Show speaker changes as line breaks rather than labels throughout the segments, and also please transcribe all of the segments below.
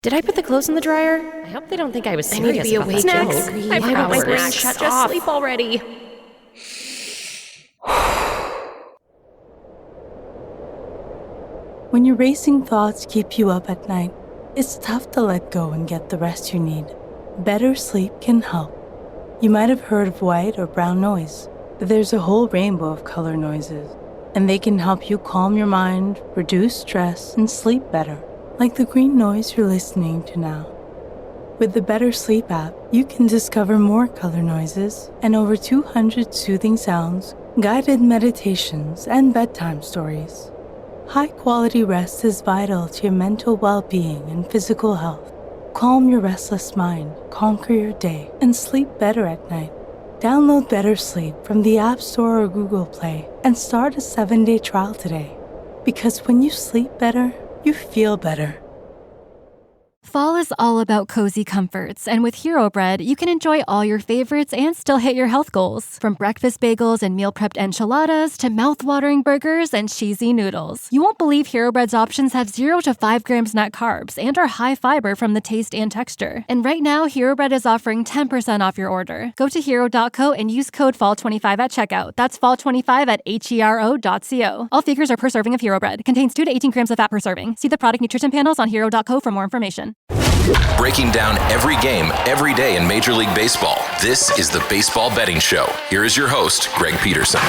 Did I put the clothes in the dryer? I hope they don't think I was serious.
I need to be awake.
Snacks. I want my brain shut off.
Sleep already.
When your racing thoughts keep you up at night, it's tough to let go and get the rest you need. Better sleep can help. You might have heard of white or brown noise, but there's a whole rainbow of color noises, and they can help you calm your mind, reduce stress, and sleep better, like the green noise you're listening to now. With the Better Sleep app, you can discover more color noises and over 200 soothing sounds, guided meditations, and bedtime stories. High-quality rest is vital to your mental well-being and physical health. Calm your restless mind, conquer your day, and sleep better at night. Download Better Sleep from the App Store or Google Play and start a 7-day trial today. Because when you sleep better, you feel better.
Fall is all about cozy comforts, and with Hero Bread, you can enjoy all your favorites and still hit your health goals. From breakfast bagels and meal-prepped enchiladas to mouth-watering burgers and cheesy noodles. You won't believe Hero Bread's options have 0 to 5 grams net carbs and are high fiber from the taste and texture. And right now, Hero Bread is offering 10% off your order. Go to hero.co and use code FALL25 at checkout. That's FALL25 at HERO.co. All figures are per serving of Hero Bread. Contains 2 to 18 grams of fat per serving. See the product nutrition panels on hero.co for more information.
Breaking down every game, every day in Major League Baseball. This is the Baseball Betting Show. Here is your host, Greg Peterson.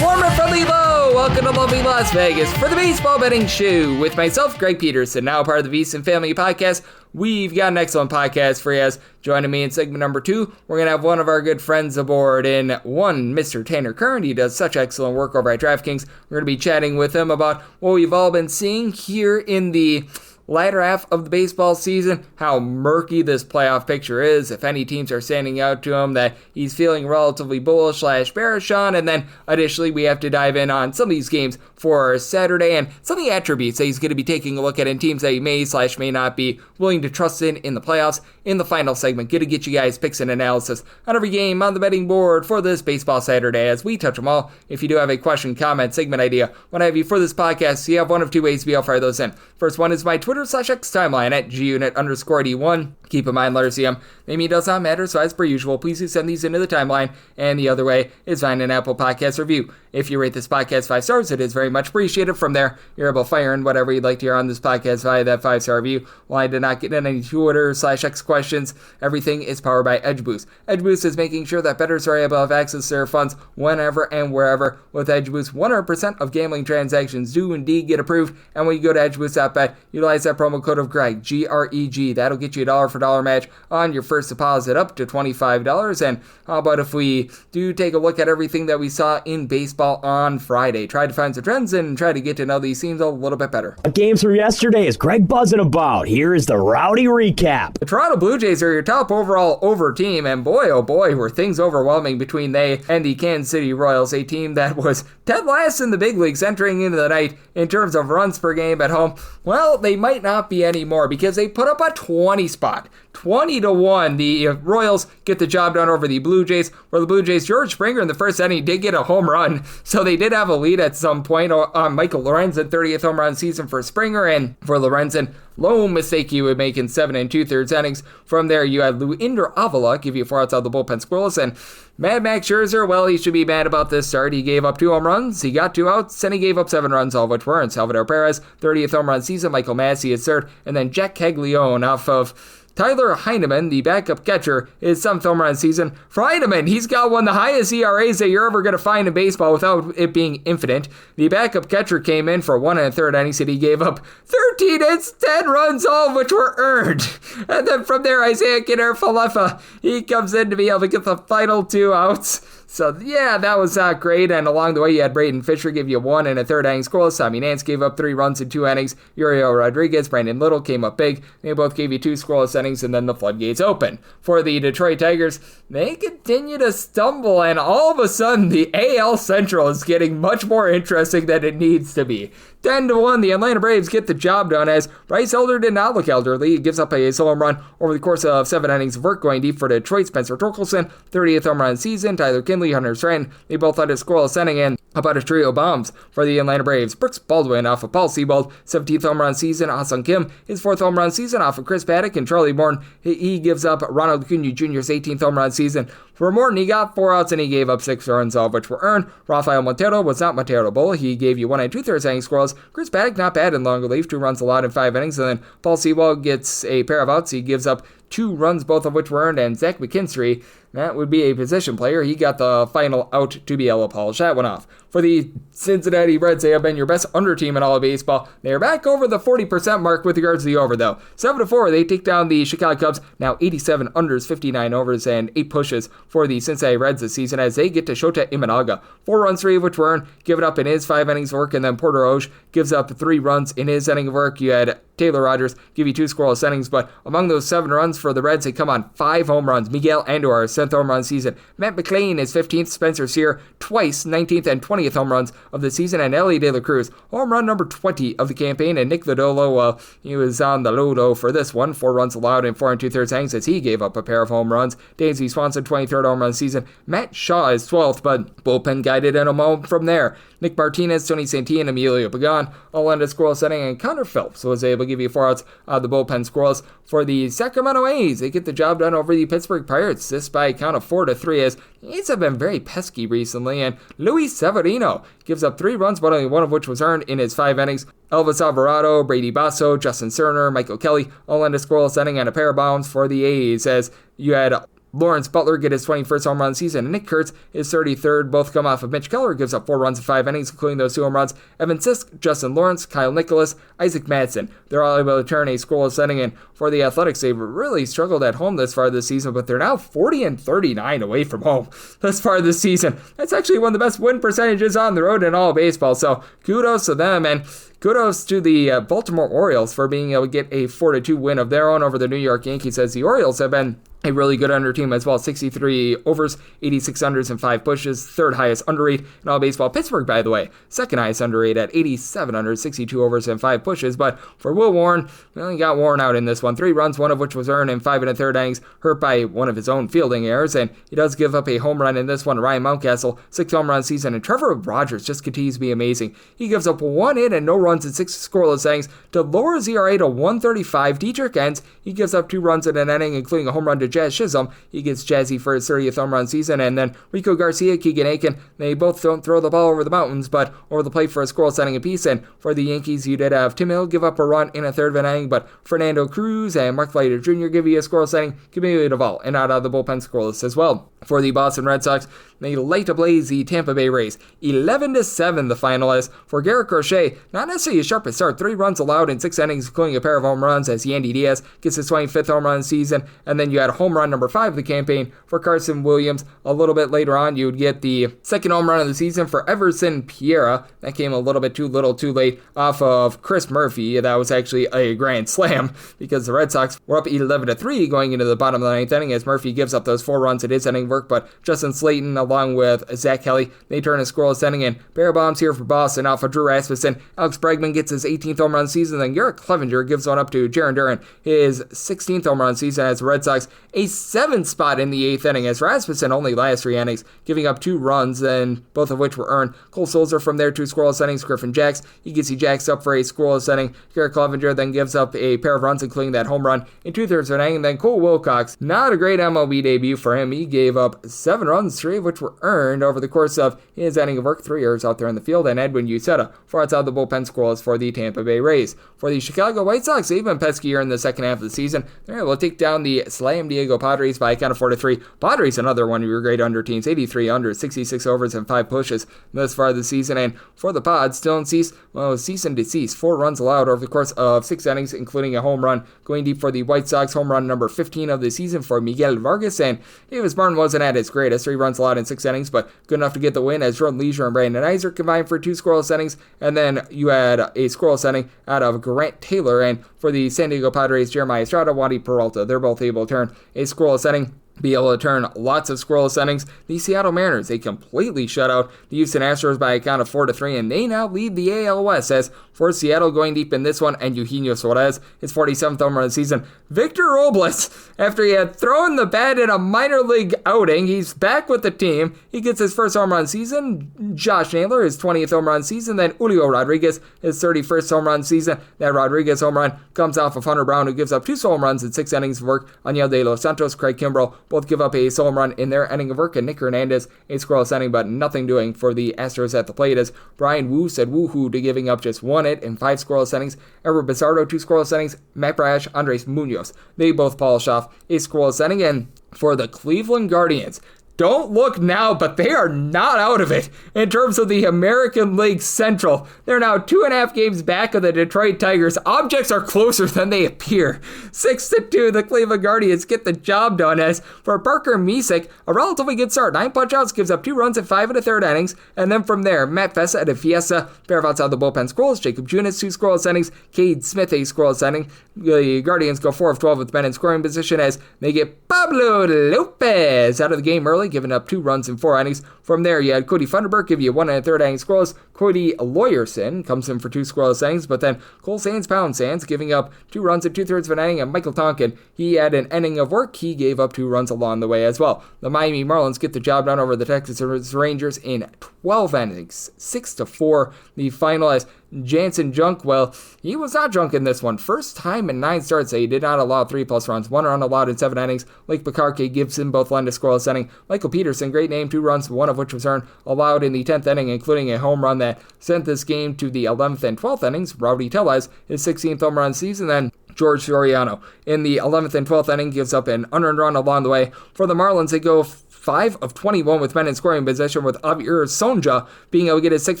Warm and friendly hello. Welcome to lovely Las Vegas for the Baseball Betting Show with myself, Greg Peterson, now part of the VSiN Family Podcast. We've got an excellent podcast for you. Joining me in segment number 2, we're going to have one of our good friends aboard in one, Mr. Tanner Kern. He does such excellent work over at DraftKings. We're going to be chatting with him about what we've all been seeing here in the latter half of the baseball season, how murky this playoff picture is, if any teams are standing out to him that he's feeling relatively bullish/bearish on, and then additionally we have to dive in on some of these games for Saturday and some of the attributes that he's going to be taking a look at in teams that he may not be willing to trust in the playoffs. In the final segment, going to get you guys picks and analysis on every game on the betting board for this baseball Saturday as we touch them all. If you do have a question, comment, segment idea, what have you for this podcast, you have one of two ways to be able to fire those in. First one is my Twitter/X timeline at gunit_D1. Keep in mind, letters CM, name does not matter, so as per usual, please do send these into the timeline. And the other way is find an Apple Podcast review. If you rate this podcast 5 stars, it is very much appreciated. From there, you're able to fire in whatever you'd like to hear on this podcast via that 5-star review. While I did not get in any Twitter/X questions, everything is powered by EdgeBoost. EdgeBoost is making sure that bettors are able to have access to their funds whenever and wherever. With EdgeBoost, 100% of gambling transactions do indeed get approved. And when you go to EdgeBoost.bet, utilize that promo code of Greg, G-R-E-G. That'll get you a $1-for-$1 match on your first deposit up to $25. And how about if we do take a look at everything that we saw in baseball on Friday? Try to find some trends and try to get to know these teams a little bit better.
Games from yesterday is Greg buzzing about. Here is the rowdy recap.
The Toronto Blue Jays are your top overall over team, and boy, oh boy, were things overwhelming between they and the Kansas City Royals, a team that was dead last in the big leagues entering into the night in terms of runs per game at home. Well, they might not be anymore because they put up a 20 spot. 20-1. The Royals get the job done over the Blue Jays, where the Blue Jays, George Springer in the first inning did get a home run, so they did have a lead at some point. Michael Lorenzen, 30th home run season for Springer, and for Lorenzen, low mistake you would make in 7 2/3 innings. From there, you had Luinder Avila give you 4 outs out of the bullpen scoreless, and Mad Max Scherzer, well, he should be mad about this start. He gave up 2 home runs, he got 2 outs, and he gave up 7 runs, all of which were in Salvador Perez, 30th home run season, Michael Massey at third, and then Jack Caglione off of Tyler Heineman, the backup catcher, his 7th home run season. For Heineman, he's got one of the highest ERAs that you're ever going to find in baseball without it being infinite. The backup catcher came in for 1 1/3 innings, and he gave up 13 hits, 10 runs, all of which were earned. And then from there, Isaiah Kiner-Falefa, he comes in to be able to get the final 2 outs. So, yeah, that was not great, and along the way, you had Braden Fisher give you 1 1/3 innings scoreless. Tommy Nance gave up 3 runs in 2 innings. Uriel Rodriguez, Brandon Little came up big. They both gave you 2 scoreless innings, and then the floodgates open. For the Detroit Tigers, they continue to stumble, and all of a sudden, the AL Central is getting much more interesting than it needs to be. 10-1, the Atlanta Braves get the job done as Bryce Elder did not look elderly. He gives up a solo home run over the course of 7 innings of work going deep for Detroit. Spencer Torkelson, 30th home run season. Tyler Kinley and Lee Hunter-Stratton. They both led a scoreless inning, and about a trio of bombs for the Atlanta Braves. Brooks Baldwin off of Paul Seabold, 17th home run season. Ah-Sung Kim, his 4th home run season off of Chris Paddock, and Charlie Morton, he gives up Ronald Acuna Jr.'s 18th home run season. For Morton, he got 4 outs and he gave up 6 runs, all of which were earned. Rafael Montero was not Montero-able. He gave you 1 2/3 inning scoreless. Chris Paddock not bad in long relief, 2 runs allowed in 5 innings, and then Paul Seabold gets a pair of outs. He gives up 2 runs, both of which were earned, and Zach McKinstry, that would be a position player. He got the final out to be Ella Paul. That went off. For the Cincinnati Reds, they have been your best under team in all of baseball. They are back over the 40% mark with regards to the over, though. 7-4, they take down the Chicago Cubs. Now 87 unders, 59 overs, and 8 pushes for the Cincinnati Reds this season as they get to Shota Imanaga. 4 runs, 3 of which were earned, give it up in his 5 innings of work, and then Porter Oge gives up 3 runs in his inning of work. You had Taylor Rogers give you 2 scoreless innings, but among those 7 runs for the Reds, they come on 5 home runs. Miguel Andor, 7th home run season. Matt McClain is 15th. Spencer Sear, twice 19th and 20th home runs of the season. And Ellie De La Cruz, home run number 20 of the campaign. And Nick Lodolo, well, he was on the low for this one. 4 runs allowed in 4 2/3 innings as he gave up a pair of home runs. Dansby Swanson, 23rd home run season. Matt Shaw is 12th, but bullpen guided in a moment from there. Nick Martinez, Tony Santillan, and Emilio Pagan all ended scoreless inning, and Connor Phillips was able to give you 4 outs out of the bullpen scoreless. For the Sacramento A's, they get the job done over the Pittsburgh Pirates. This by a count of 4-3 as the A's have been very pesky recently, and Luis Severino gives up 3 runs, but only 1 of which was earned in his 5 innings. Elvis Alvarado, Brady Basso, Justin Cerner, Michael Kelly all ended scoreless inning, and a pair of bombs for the A's as you had Lawrence Butler get his 21st home run season, and Nick Kurtz his 33rd. Both come off of Mitch Keller, gives up 4 runs in 5 innings, including those 2 home runs. Evan Sisk, Justin Lawrence, Kyle Nicholas, Isaac Madsen. They're all able to turn a scoreless inning, and for the Athletics, they've really struggled at home this far this season, but they're now 40-39 away from home this far this season. That's actually one of the best win percentages on the road in all of baseball, so kudos to them, and kudos to the Baltimore Orioles for being able to get a 4-2 win of their own over the New York Yankees, as the Orioles have been a really good under team as well. 63 overs, 86 unders, and 5 pushes. 3rd highest under rate in all baseball. Pittsburgh, by the way, 2nd highest under rate at 87 unders, 62 overs, and 5 pushes. But for Will Warren, well, he got worn out in this one. 3 runs, 1 of which was earned in 5 1/3 innings, hurt by one of his own fielding errors. And he does give up a home run in this one. Ryan Mountcastle, 6th home run season. And Trevor Rogers just continues to be amazing. He gives up 1 hit and no runs in 6 scoreless innings to lower his ERA to 1.35. Dietrich Enns, he gives up 2 runs in an inning, including a home run to Jazz Chisholm. He gets jazzy for his 30th home run season. And then Rico Garcia, Keegan Aiken, they both don't throw the ball over the mountains, but over the plate for a scoreless inning apiece. And for the Yankees, you did have Tim Hill give up a run in a 3rd of an inning, but Fernando Cruz and Mark Leiter Jr. give you a scoreless inning. Camilo Duvall and out of the bullpen scoreless as well. For the Boston Red Sox, they light ablaze the Tampa Bay Rays. 11-7 the final is. For Garrett Crochet, not necessarily a sharpest start. 3 runs allowed in 6 innings, including a pair of home runs as Yandy Diaz gets his 25th home run season. And then you had home run number 5 of the campaign for Carson Williams. A little bit later on, you would get the 2nd home run of the season for Everson Piera. That came a little bit too late off of Chris Murphy. That was actually a grand slam because the Red Sox were up 11-3 going into the bottom of the 9th inning as Murphy gives up those 4 runs in his inning work. But Justin Slayton, along with Zach Kelly, they turn a scoreless inning, and pair of bombs here for Boston off of Drew Rasmussen. Alex Bregman gets his 18th home run season, then Garrett Clevenger gives one up to Jarren Duran, his 16th home run season as the Red Sox a 7th spot in the 8th inning as Rasmussen only last 3 innings, giving up 2 runs, and both of which were earned. Cole Sulzer from there 2 scoreless innings. Griffin Jacks, he gets Jacks up for a scoreless inning. Garrett Clevenger then gives up a pair of runs, including that home run in 2/3 of an inning. And then Cole Wilcox, not a great MLB debut for him. He gave up 7 runs, 3 of which were earned over the course of his inning of work. 3 errors out there in the field, and Edwin Uceta 4 outside the bullpen scoreless for the Tampa Bay Rays. For the Chicago White Sox, they've been peskier in the second half of the season. They're able to take down the Slam Diego Padres by a count of 4-3. Padres, another one of your great under teams, 83 under, 66 overs, and 5 pushes thus far this season. And for the Pods, Dylan Cease, well, cease and desist. 4 runs allowed over the course of 6 innings, including a home run. Going deep for the White Sox, home run number 15 of the season for Miguel Vargas. And Davis Martin wasn't at his greatest. 3 runs allowed in 6 innings, but good enough to get the win as Jordan Leisure and Brandon Iser combined for 2 scoreless innings. And then you had a scoreless inning out of Grant Taylor. And for the San Diego Padres, Jeremiah Estrada, Wandy Peralta, they're both able to turn a scoreless inning. be able to turn lots of scoreless innings. The Seattle Mariners, they completely shut out the Houston Astros by a count of 4-3, and they now lead the AL West. As for Seattle going deep in this one, and Eugenio Suarez, his 47th home run of the season. Victor Robles, after he had thrown the bat in a minor league outing, he's back with the team. He gets his first home run season. Josh Naylor, his 20th home run season. Then Julio Rodriguez, his 31st home run season. That Rodriguez home run comes off of Hunter Brown, who gives up 2 home runs in 6 innings of work. Aniel De Los Santos, Craig Kimbrell both give up a home run in their inning of work, and Nick Hernandez a scoreless inning, but nothing doing for the Astros at the plate as Brian Wu said woohoo to giving up just 1 hit in 5 scoreless innings. Ever Bizardo 2 scoreless innings. Matt Brash, Andres Munoz, they both polish off a scoreless inning. And for the Cleveland Guardians, don't look now, but they are not out of it in terms of the American League Central. They're now 2.5 games back of the Detroit Tigers. Objects are closer than they appear. 6-2, the Cleveland Guardians get the job done. As for Parker Misick, a relatively good start. 9 punch-outs, gives up 2 runs in 5 1/3 innings. And then from there, Matt Fessa at a Fiesta, pair of outside the bullpen scoreless. Jacob Junis, 2 scoreless innings. Cade Smith, a scoreless inning. The Guardians go 4 of 12 with men in scoring position as they get Pablo Lopez out of the game early, giving up 2 runs in 4 innings. From there, you had Cody Funderburk give you 1 1/3 inning scoreless. Cody Lawyerson comes in for 2 scoreless innings, but then Cole Pound Sands giving up 2 runs in 2/3 of an inning, and Michael Tonkin, he had an inning of work. He gave up 2 runs along the way as well. The Miami Marlins get the job done over the Texas Rangers in 12 innings, 6-4. The final as Jansen Junk, well, he was not drunk in this one. First time in 9 starts that he did not allow 3+ runs. 1 run allowed in 7 innings. Lake Bacarke gives him both lend a scoreless inning. Michael Peterson, great name, 2 runs, 1 of which was earned, allowed in the 10th inning, including a home run that sent this game to the 11th and 12th innings. Rowdy Tellez, his 16th home run season. Then George Soriano in the 11th and 12th inning gives up an unearned run along the way. For the Marlins, they go 5 of 21 with men in scoring position, with Javier Sonja being able to get his 6th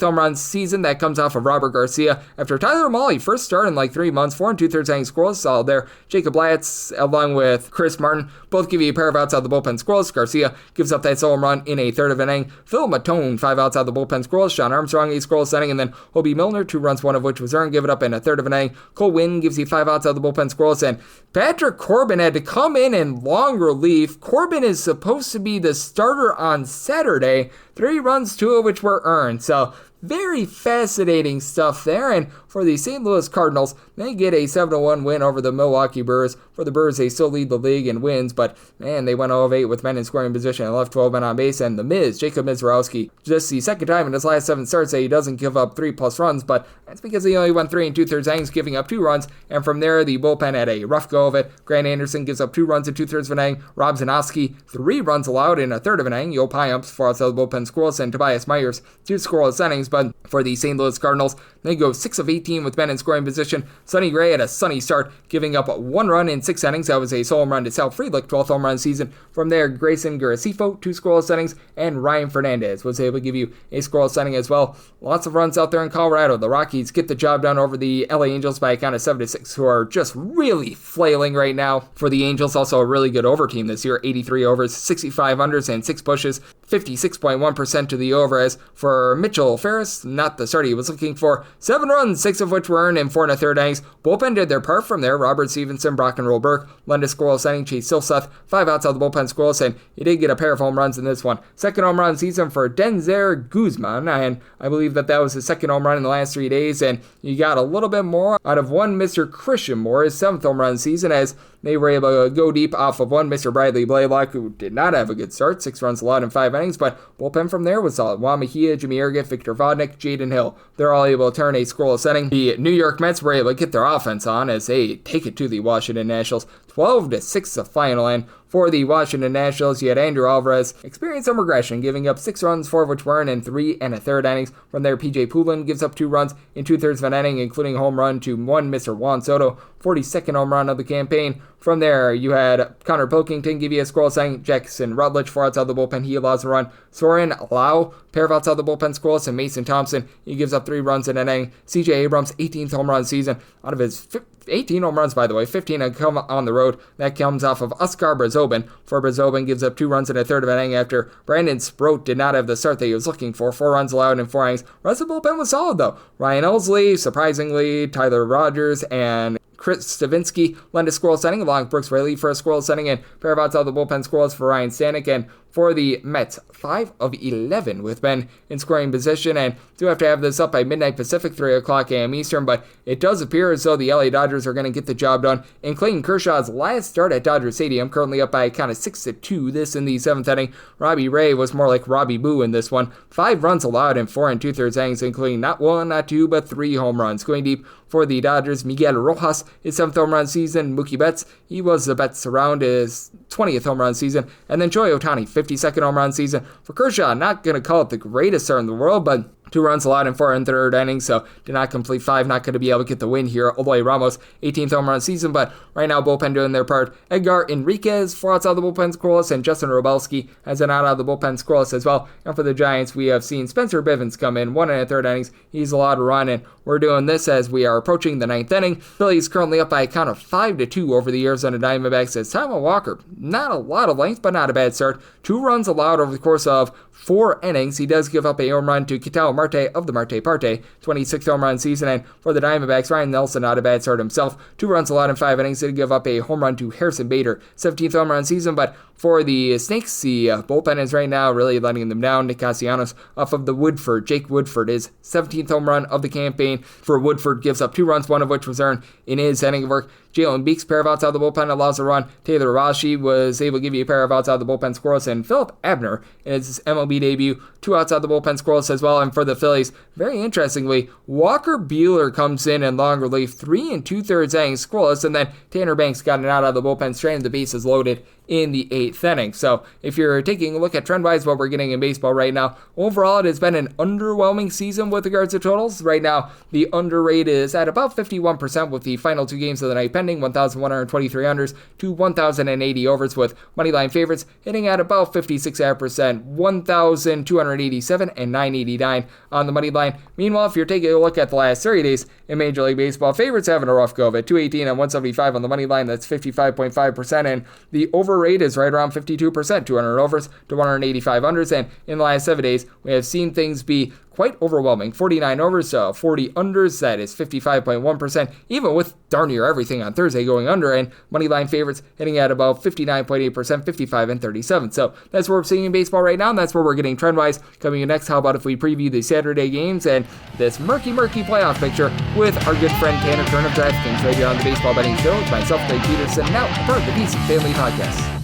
home run season. That comes off of Robert Garcia after Tyler Mahle first started in like 3 months. 4 2/3 innings scoreless, solid there. Jacob Latz along with Chris Martin both give you a pair of outs out of the bullpen scoreless. Garcia gives up that home run in a 1/3 of an inning. Phil Matone 5 outs out of the bullpen scoreless. Sean Armstrong a scoreless inning, and then Hobie Milner 2 runs, 1 of which was earned, give it up in a 1/3 of an inning. Cole Winn gives you 5 outs out of the bullpen scoreless, and Patrick Corbin had to come in long relief. Corbin is supposed to be the starter on Saturday. 3 runs, 2 of which were earned. So very fascinating stuff there. And for the St. Louis Cardinals, they get a 7-1 win over the Milwaukee Brewers. For the Brewers, they still lead the league in wins, but man, they went 0 of 8 with men in scoring position and left 12 men on base. And the Miz, Jacob Mizorowski, just the second time in his last 7 starts that he doesn't give up 3+ runs, but that's because he only went 3 2/3 innings, giving up 2 runs. And from there, the bullpen had a rough go of it. Grant Anderson gives up 2 runs in 2/3 of an inning. Rob Zanowski, 3 runs allowed in a 1/3 of an inning. Yo Piumps, 4 outside the bullpen scoreless, and Tobias Myers, 2 scoreless innings. But for the St. Louis Cardinals, they go 6 of 18 with men in scoring position. Sonny Gray had a sunny start, giving up 1 run in 6 innings. That was a solo home run to Sal Friedlich, 12th home run season. From there, Grayson Garacifo, 2 scoreless innings, and Ryan Fernandez was able to give you a scoreless inning as well. Lots of runs out there in Colorado. The Rockies get the job done over the LA Angels by a count of 7-6, who are just really flailing right now. For the Angels, also a really good over team this year. 83 overs, 65 unders, and 6 pushes. 56.1% to the over. As for Mitchell Ferris, not the start he was looking for. 7 runs, 6 of which were earned in 4 1/3 innings. Bullpen did their part from there. Robert Stevenson, Brock and Roll Burke, lend a scoreless inning. Chase Silseth, 5 outs out of the bullpen scoreless, and he did get a pair of home runs in this one. 2nd home run season for Denzer Guzman, and I believe that was his 2nd home run in the last 3 days, and you got a little bit more out of one Mr. Christian Moore, his 7th home run season, as they were able to go deep off of one Mr. Bradley Blaylock, who did not have a good start. 6 runs allowed in 5 innings, but bullpen from there was solid. Juan Mejia, Jimmy Erget, Victor Vodnik, Jaden Hill, they're all able to turn a scoreless inning. The New York Mets were able to get their offense on as they take it to the Washington Nationals. 12-6 the final, and for the Washington Nationals, you had Andrew Alvarez experience some regression, giving up 6 runs, 4 of which were in 3 1/3 innings. From there, PJ Poulin gives up 2 runs in 2/3 of an inning, including a home run to one Mr. Juan Soto, 42nd home run of the campaign. From there, you had Connor Pilkington give you a scoreless inning. Jackson Rutledge, 4 outside the bullpen, he allows a run. Soren Lau, pair of outside the bullpen scoreless, and Mason Thompson, he gives up 3 runs in an inning. CJ Abrams, 18th home run season. Out of his 18 home runs, by the way, 15 have come on the road. That comes off of Oscar Brazobin. For Brazobin, gives up 2 runs in a 1/3 of an inning after Brandon Sproat did not have the start that he was looking for. 4 runs allowed in 4 innings. Rest of the bullpen was solid, though. Ryan Elsley, surprisingly, Tyler Rogers, and Chris Stavinsky lend a scoreless inning, along with Brooks Raley for a scoreless inning, and pair of outs out of the bullpen scoreless for Ryan Stanek. And for the Mets, 5 of 11 with men in scoring position, and do have to have this up by midnight Pacific, 3 o'clock a.m. Eastern, but it does appear as though the LA Dodgers are going to get the job done in Clayton Kershaw's last start at Dodger Stadium, currently up by a count of 6-2 this in the 7th inning. Robbie Ray was more like Robbie Boo in this one. 5 runs allowed in 4 2/3 innings, including not 1, not 2, but 3 home runs. Going deep for the Dodgers, Miguel Rojas, his 7th home run season. Mookie Betts, he was the Betts around his 20th home run season. And then Shohei Ohtani, 52nd home run season. For Kershaw, not going to call it the greatest start in the world, but 2 runs allowed in 4 1/3 innings, so did not complete 5, not going to be able to get the win here. Eloy Ramos, 18th home run season, but right now bullpen doing their part. Edgar Enriquez, 4 outs out of the bullpen scoreless, and Justin Robelski has an out of the bullpen scoreless as well. And for the Giants, we have seen Spencer Bivens come in, 1 1/3 innings. He's allowed to run, and we're doing this as we are approaching the 9th inning. Phillies currently up by a count of 5-2 over the Arizona Diamondbacks as Taijuan Walker, not a lot of length, but not a bad start. 2 runs allowed over the course of 4 innings. He does give up a home run to Ketel Marte of the Marte Parte, 26th home run season. And for the Diamondbacks, Ryan Nelson, not a bad start himself. 2 runs allowed in 5 innings. Did give up a home run to Harrison Bader, 17th home run season. But for the Snakes, the bullpen is right now really letting them down. Nick Castellanos off of the Woodford. Jake Woodford is 17th home run of the campaign. For Woodford, gives up 2 runs, one of which was earned in his inning of work. Jalen Beeks, pair of outs out of the bullpen, allows a run. Taylor Rashi was able to give you a pair of outs out of the bullpen scoreless, and Philip Abner in his MLB debut, 2 outs out of the bullpen scoreless as well. And for the Phillies, very interestingly, Walker Buehler comes in long relief, 3 2/3 innings scoreless, and then Tanner Banks got an out of the bullpen, straight the bases loaded in the 8th inning. So if you're taking a look at trend-wise what we're getting in baseball right now, overall it has been an underwhelming season with regards to totals. Right now, the under rate is at about 51% with the final 2 games of the night pending, 1,123 unders to 1,080 overs, with moneyline favorites hitting at about 56%, 1,287 and 989 on the money line. Meanwhile, if you're taking a look at the last 30 days in Major League Baseball, favorites having a rough go of it. 218 and 175 on the money line, that's 55.5%, and the over rate is right around 52%, 200 overs to 185 unders, and in the last 7 days, we have seen things be quite overwhelming. 49 overs to 40 unders, that is 55.1%, even with darn near everything on Thursday going under, and moneyline favorites hitting at about 59.8%, 55 and 37. So that's what we're seeing in baseball right now, and that's where we're getting trend-wise. Coming in next, how about if we preview the Saturday games and this murky playoff picture with our good friend Tanner Kern of DraftKings right here on the Baseball Betting Show with myself, Greg Peterson, now part of the Beast Family Podcast.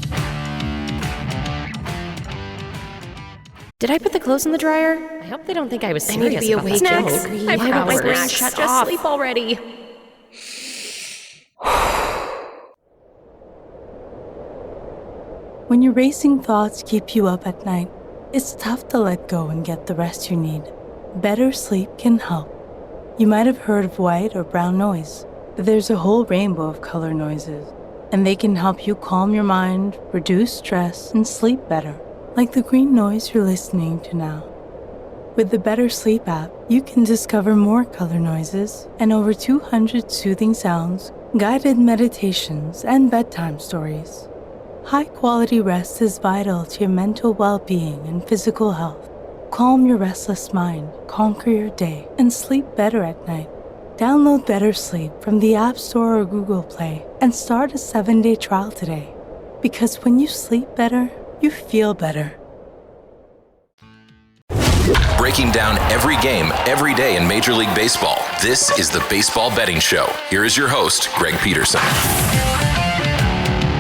Did I put the clothes in the dryer? I hope they don't think I was serious.
I need to be
about
awake.
Snacks.
I
promise my brain
shut
shut off.
Sleep already.
When your racing thoughts keep you up at night, it's tough to let go and get the rest you need. Better sleep can help. You might have heard of white or brown noise, but there's a whole rainbow of color noises, and they can help you calm your mind, reduce stress, and sleep better, like the green noise you're listening to now. With the Better Sleep app, you can discover more color noises and over 200 soothing sounds, guided meditations, and bedtime stories. High-quality rest is vital to your mental well-being and physical health. Calm your restless mind, conquer your day, and sleep better at night. Download Better Sleep from the App Store or Google Play and start a 7-day trial today. Because when you sleep better, you feel better.
Breaking down every game, every day in Major League Baseball. This is the Baseball Betting Show. Here is your host, Greg Peterson.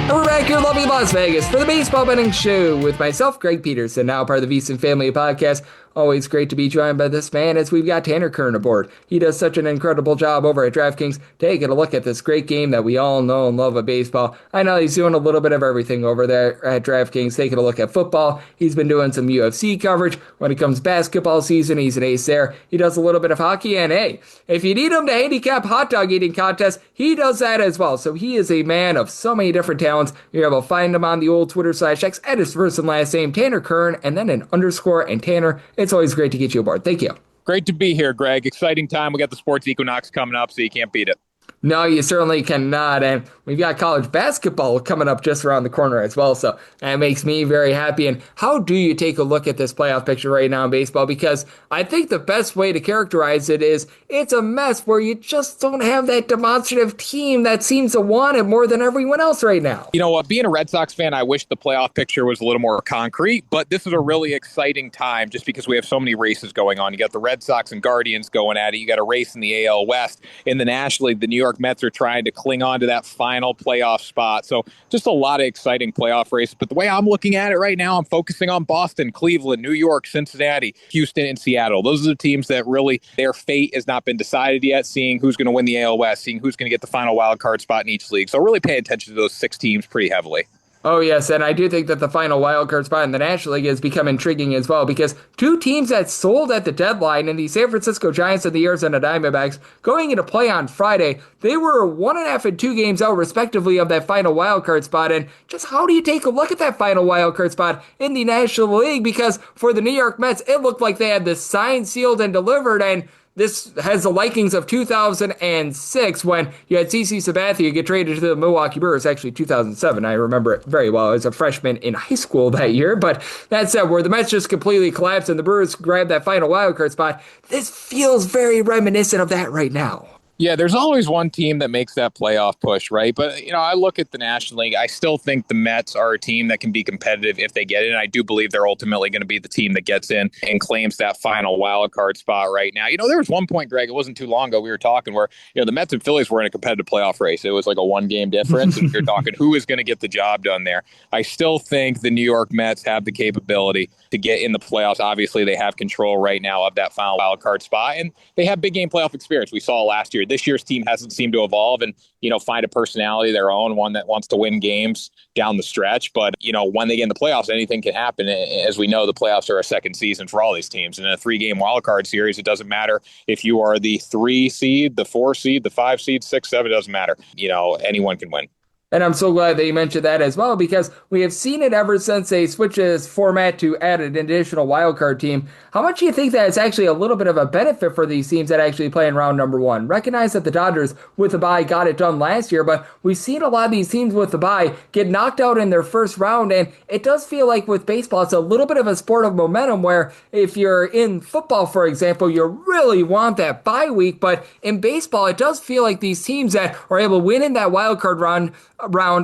And we're back here in lovely Las Vegas for the Baseball Betting Show with myself, Greg Peterson, now part of the VSiN Family Podcast. Always great to be joined by this man as we've got Tanner Kern aboard. He does such an incredible job over at DraftKings, taking a look at this great game that we all know and love of baseball. I know he's doing a little bit of everything over there at DraftKings, taking a look at football. He's been doing some UFC coverage. When it comes basketball season, he's an ace there. He does a little bit of hockey, and hey, if you need him to handicap hot dog eating contests, he does that as well. So he is a man of so many different talents. You're able to find him on the old Twitter/X at his first and last name, Tanner Kern, and then an underscore and Tanner. It's always great to get you aboard. Thank you.
Great to be here, Greg. Exciting time. We got the sports equinox coming up, so you can't beat it.
No, you certainly cannot. And we've got college basketball coming up just around the corner as well. So that makes me very happy. And how do you take a look at this playoff picture right now in baseball? Because I think the best way to characterize it is it's a mess where you just don't have that demonstrative team that seems to want it more than everyone else right now.
You know what? Being a Red Sox fan, I wish the playoff picture was a little more concrete, but this is a really exciting time just because we have so many races going on. You got the Red Sox and Guardians going at it. You got a race in the AL West. In the National League, the New York Mets are trying to cling on to that final playoff spot. So just a lot of exciting playoff races. But the way I'm looking at it right now, I'm focusing on Boston, Cleveland, New York, Cincinnati, Houston, and Seattle. Those are the teams that really, their fate has not been decided yet, seeing who's going to win the AL West, seeing who's going to get the final wild card spot in each league. So really pay attention to those 6 teams pretty heavily.
Oh, yes, and I do think that the final wildcard spot in the National League has become intriguing as well because 2 teams that sold at the deadline in the San Francisco Giants and the Arizona Diamondbacks going into play on Friday, they were 1.5 and 2 games out respectively of that final wildcard spot. And just how do you take a look at that final wildcard spot in the National League? Because for the New York Mets, it looked like they had this signed, sealed, and delivered, and this has the likings of 2006 when you had CC Sabathia get traded to the Milwaukee Brewers. Actually, 2007. I remember it very well. I was a freshman in high school that year. But that said, where the Mets just completely collapsed and the Brewers grabbed that final wildcard spot, this feels very reminiscent of that right now.
Yeah, there's always one team that makes that playoff push, right? But, I look at the National League. I still think the Mets are a team that can be competitive if they get in. I do believe they're ultimately going to be the team that gets in and claims that final wild card spot right now. There was one point, Greg, it wasn't too long ago, we were talking where, the Mets and Phillies were in a competitive playoff race. It was like a 1-game difference. And you're talking who is going to get the job done there. I still think the New York Mets have the capability to get in the playoffs. Obviously, they have control right now of that final wild card spot, and they have big game playoff experience. We saw last year. This year's team hasn't seemed to evolve and, find a personality of their own, one that wants to win games down the stretch. But, when they get in the playoffs, anything can happen. As we know, the playoffs are a second season for all these teams. And in a 3-game wild card series, it doesn't matter if you are the 3 seed, the 4 seed, the 5 seed, 6, 7, it doesn't matter. Anyone can win.
And I'm so glad that you mentioned that as well, because we have seen it ever since they switched this format to add an additional wildcard team. How much do you think that it's actually a little bit of a benefit for these teams that actually play in round number 1? Recognize that the Dodgers with the bye got it done last year, but we've seen a lot of these teams with the bye get knocked out in their first round, and it does feel like with baseball, it's a little bit of a sport of momentum where if you're in football, for example, you really want that bye week, but in baseball, it does feel like these teams that are able to win in that wildcard round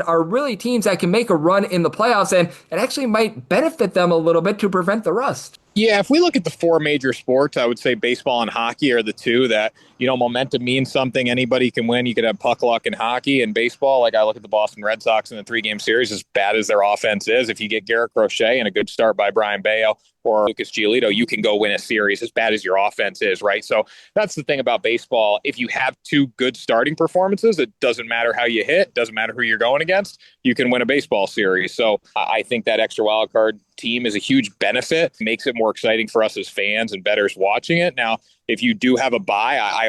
are really teams that can make a run in the playoffs, and it actually might benefit them a little bit to prevent the rust.
Yeah, if we look at the 4 major sports, I would say baseball and hockey are the 2 that, momentum means something. Anybody can win. You could have puck luck in hockey and baseball. Like I look at the Boston Red Sox in the 3-game series, as bad as their offense is. If you get Garrett Crochet and a good start by Brian Bayo or Lucas Giolito, you can go win a series as bad as your offense is, right? So that's the thing about baseball. If you have 2 good starting performances, it doesn't matter how you hit, doesn't matter who you're going against, you can win a baseball series. So I think that extra wild card team is a huge benefit, makes it more exciting for us as fans and bettors watching it. Now, if you do have a bye, I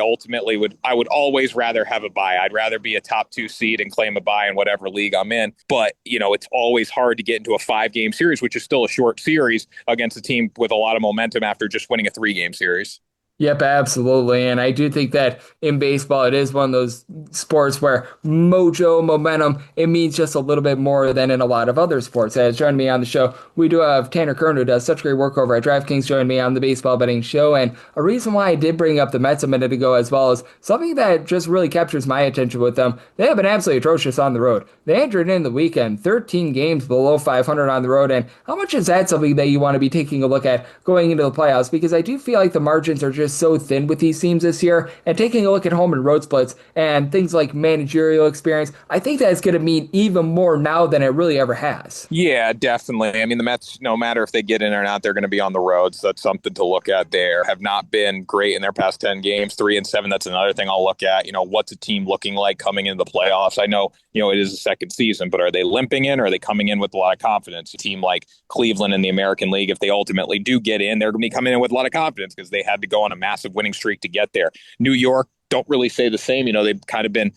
would always rather have a bye. I'd rather be a top 2 seed and claim a bye in whatever league I'm in. But, it's always hard to get into a 5-game series, which is still a short series, against a team with a lot of momentum after just winning a 3-game series.
Yep, absolutely. And I do think that in baseball, it is one of those sports where mojo, momentum, it means just a little bit more than in a lot of other sports. As joining me on the show, we do have Tanner Kern, who does such great work over at DraftKings, joining me on the baseball betting show. And a reason why I did bring up the Mets a minute ago as well is something that just really captures my attention with them. They have been absolutely atrocious on the road. They entered in the weekend 13 games below 500 on the road. And how much is that something that you want to be taking a look at going into the playoffs? Because I do feel like the margins are just so thin with these teams this year, and taking a look at home and road splits and things like managerial experience, I think that it's going to mean even more now than it really ever has.
Yeah, definitely. I mean, the Mets, no matter if they get in or not, they're going to be on the road, so that's something to look at there. Have not been great in their past 10 games, 3-7. That's another thing I'll look at. What's a team looking like coming into the playoffs? I know, it is a second season, but are they limping in or are they coming in with a lot of confidence? A team like Cleveland in the American League, if they ultimately do get in, they're going to be coming in with a lot of confidence because they had to go on a massive winning streak to get there. New York, don't really say the same. They've kind of been,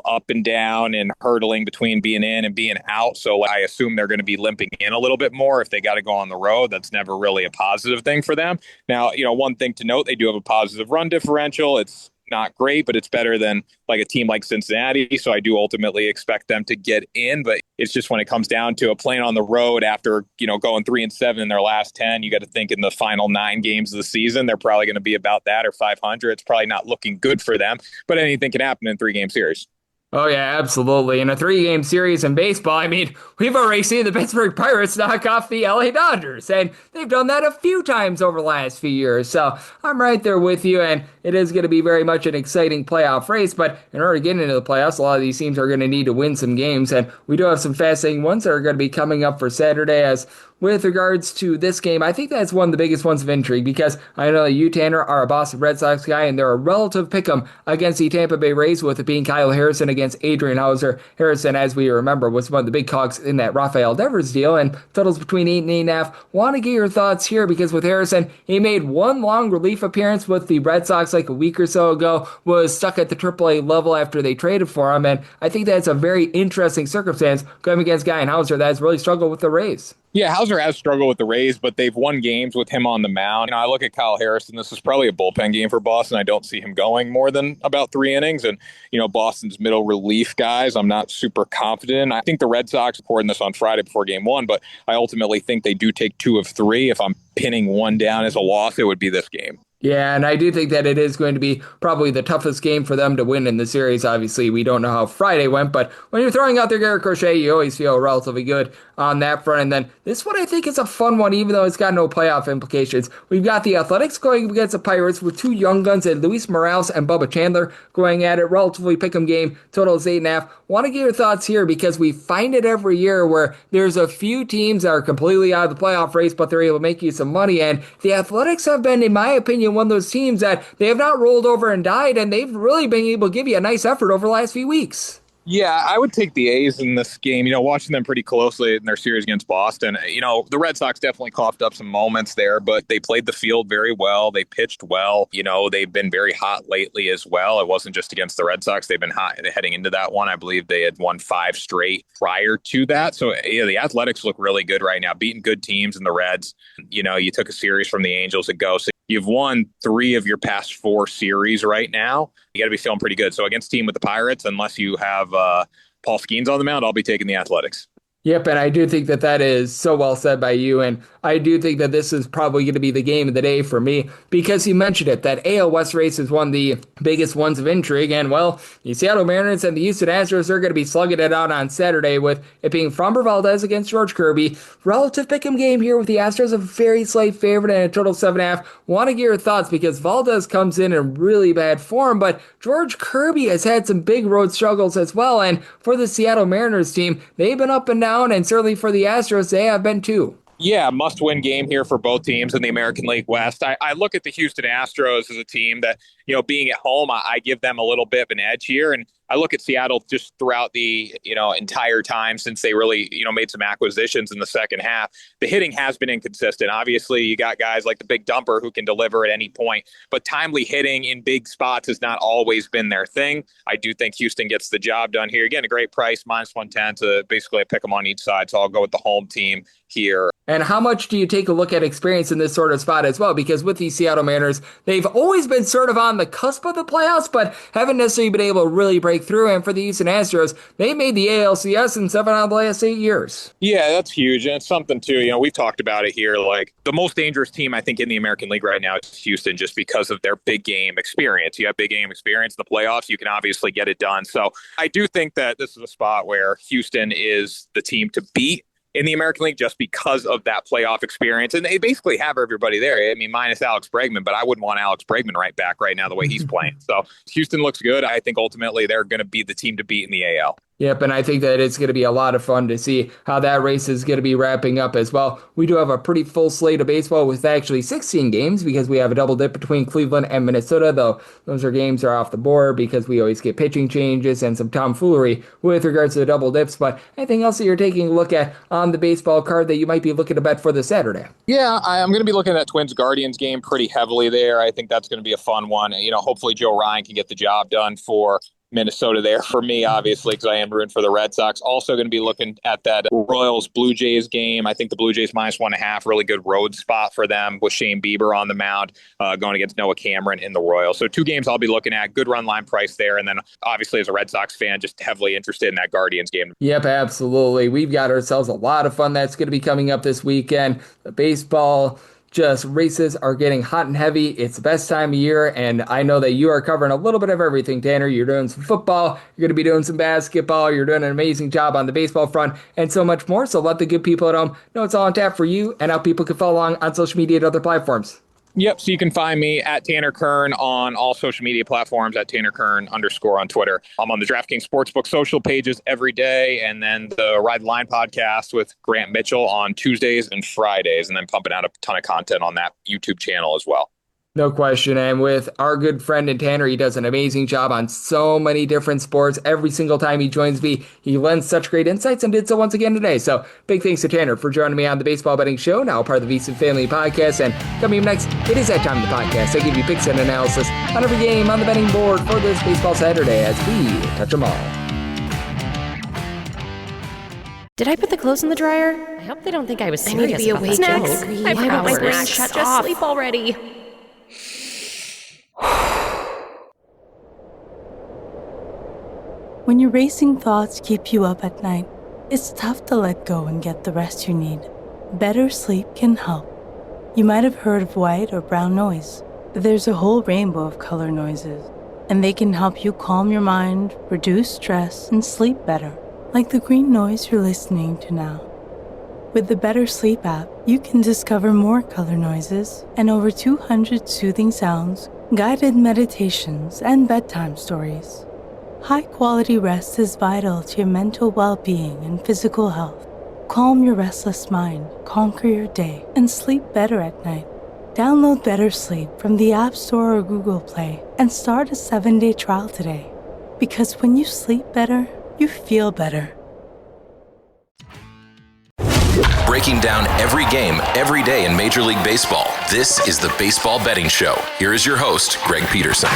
up and down and hurtling between being in and being out. So I assume they're going to be limping in a little bit more if they got to go on the road. That's never really a positive thing for them. Now, one thing to note, they do have a positive run differential. It's not great, but it's better than like a team like Cincinnati. So I do ultimately expect them to get in, but it's just when it comes down to a playing on the road after, going 3-7 in their last 10, you got to think in the final 9 games of the season, they're probably going to be about that or 500. It's probably not looking good for them, but anything can happen in 3-game series.
Oh, yeah, absolutely. In a 3-game series in baseball, I mean, we've already seen the Pittsburgh Pirates knock off the LA Dodgers, and they've done that a few times over the last few years. So I'm right there with you, and it is going to be very much an exciting playoff race. But in order to get into the playoffs, a lot of these teams are going to need to win some games, and we do have some fascinating ones that are going to be coming up for Saturday. As with regards to this game, I think that's one of the biggest ones of intrigue because I know that you, Tanner, are a Boston Red Sox guy, and they're a relative pick'em against the Tampa Bay Rays, with it being Kyle Harrison against Adrian Hauser. Harrison, as we remember, was one of the big cogs in that Rafael Devers deal, and totals between 8 and 8.5. Want to get your thoughts here because with Harrison, he made one long relief appearance with the Red Sox like a week or so ago, was stuck at the AAA level after they traded for him, and I think that's a very interesting circumstance going against Guy and Hauser that has really struggled with the Rays.
Yeah, Hauser has struggled with the Rays, but they've won games with him on the mound. I look at Kyle Harrison. This is probably a bullpen game for Boston. I don't see him going more than about 3 innings. And, Boston's middle relief guys, I'm not super confident. I think the Red Sox, recording this on Friday before game 1, but I ultimately think they do take 2 of 3. If I'm pinning one down as a loss, it would be this game.
Yeah, and I do think that it is going to be probably the toughest game for them to win in the series. Obviously, we don't know how Friday went, but when you're throwing out there Garrett Crochet, you always feel relatively good on that front. And then this one I think is a fun one, even though it's got no playoff implications. We've got the Athletics going against the Pirates with 2 young guns and Luis Morales and Bubba Chandler going at it. Relatively pick'em game, total is 8.5. Want to get your thoughts here because we find it every year where there's a few teams that are completely out of the playoff race, but they're able to make you some money. And the Athletics have been, in my opinion, one of those teams that they have not rolled over and died, and they've really been able to give you a nice effort over the last few weeks.
Yeah, I would take the A's in this game, watching them pretty closely in their series against Boston. The Red Sox definitely coughed up some moments there, but they played the field very well. They pitched well. They've been very hot lately as well. It wasn't just against the Red Sox. They've been hot heading into that one. I believe they had won 5 straight prior to that. So, the Athletics look really good right now, beating good teams in the Reds. You took a series from the Angels at go. So you've won 3 of your past 4 series right now. You got to be feeling pretty good. So against a team with the Pirates, unless you have Paul Skeens on the mound, I'll be taking the Athletics.
Yep, and I do think that is so well said by you, and I do think that this is probably going to be the game of the day for me, because you mentioned it, that AL West race is one of the biggest ones of intrigue, and well, the Seattle Mariners and the Houston Astros are going to be slugging it out on Saturday, with it being Framber Valdez against George Kirby. Relative pick'em game here with the Astros, a very slight favorite and a total 7.5. Want to get your thoughts, because Valdez comes in really bad form, but George Kirby has had some big road struggles as well, and for the Seattle Mariners team, they've been up and down, and certainly for the Astros, they have been too.
Yeah, must-win game here for both teams in the American League West. I look at the Houston Astros as a team that, being at home, I give them a little bit of an edge here. And I look at Seattle just throughout the, entire time since they really, made some acquisitions in the second half. The hitting has been inconsistent. Obviously, you got guys like the big dumper who can deliver at any point, but timely hitting in big spots has not always been their thing. I do think Houston gets the job done here. Again, a great price, -110 to basically pick them on each side. So I'll go with the home team here.
And how much do you take a look at experience in this sort of spot as well? Because with the Seattle Mariners, they've always been sort of on the cusp of the playoffs, but haven't necessarily been able to really break through. And for the Houston Astros, they made the ALCS in 7 out of the last 8 years.
Yeah, that's huge. And it's something too, we've talked about it here. Like the most dangerous team, I think, in the American League right now is Houston, just because of their big game experience. You have big game experience in the playoffs, you can obviously get it done. So I do think that this is a spot where Houston is the team to beat in the American League just because of that playoff experience. And they basically have everybody there. I mean, minus Alex Bregman, but I wouldn't want Alex Bregman right back right now the way he's playing. So Houston looks good. I think ultimately they're going to be the team to beat in the AL.
Yep, and I think that it's going to be a lot of fun to see how that race is going to be wrapping up as well. We do have a pretty full slate of baseball with actually 16 games because we have a double dip between Cleveland and Minnesota, though those games are off the board because we always get pitching changes and some tomfoolery with regards to the double dips. But anything else that you're taking a look at on the baseball card that you might be looking to bet for this Saturday?
Yeah, I'm going to be looking at that Twins-Guardians game pretty heavily there. I think that's going to be a fun one. Hopefully Joe Ryan can get the job done for Minnesota there for me, obviously, because I am rooting for the Red Sox. Also going to be looking at that Royals Blue Jays game. I think the Blue Jays -1.5, really good road spot for them with Shane Bieber on the mound, going against Noah Cameron in the Royals. So 2 games I'll be looking at. Good run line price there. And then obviously as a Red Sox fan, just heavily interested in that Guardians game.
Yep, absolutely. We've got ourselves a lot of fun that's going to be coming up this weekend. The baseball just races are getting hot and heavy. It's the best time of year, and I know that you are covering a little bit of everything, Tanner. You're doing some football, you're going to be doing some basketball, you're doing an amazing job on the baseball front, and so much more. So let the good people at home know it's all on tap for you and how people can follow along on social media and other platforms.
Yep. So you can find me at Tanner Kern on all social media platforms, at Tanner Kern _ on Twitter. I'm on the DraftKings Sportsbook social pages every day, and then the Ride the Line podcast with Grant Mitchell on Tuesdays and Fridays, and then pumping out a ton of content on that YouTube channel as well.
No question. And with our good friend and Tanner, he does an amazing job on so many different sports. Every single time he joins me, he lends such great insights and did so once again today. So big thanks to Tanner for joining me on the Baseball Betting Show, now part of the VSiN Family Podcast. And coming up next, it is that time of the podcast. I give you picks and analysis on every game on the betting board for this Baseball Saturday as we touch them all.
Did I put the clothes in the dryer? I hope they don't think I was serious.
I need to be
about
awake
that.
and
Snacks.
hungry.
I forgot my brain
Snacks.
shut
Just
off.
sleep already.
When your racing thoughts keep you up at night, it's tough to let go and get the rest you need. Better sleep can help. You might have heard of white or brown noise, but there's a whole rainbow of color noises, and they can help you calm your mind, reduce stress, and sleep better, like the green noise you're listening to now. With the Better Sleep app, you can discover more color noises and over 200 soothing sounds, guided meditations, and bedtime stories. High-quality rest is vital to your mental well-being and physical health. Calm your restless mind, conquer your day, and sleep better at night. Download Better Sleep from the App Store or Google Play and start a 7-day trial today. Because when you sleep better, you feel better.
Breaking down every game, every day in Major League Baseball. This is the Baseball Betting Show. Here is your host, Greg Peterson.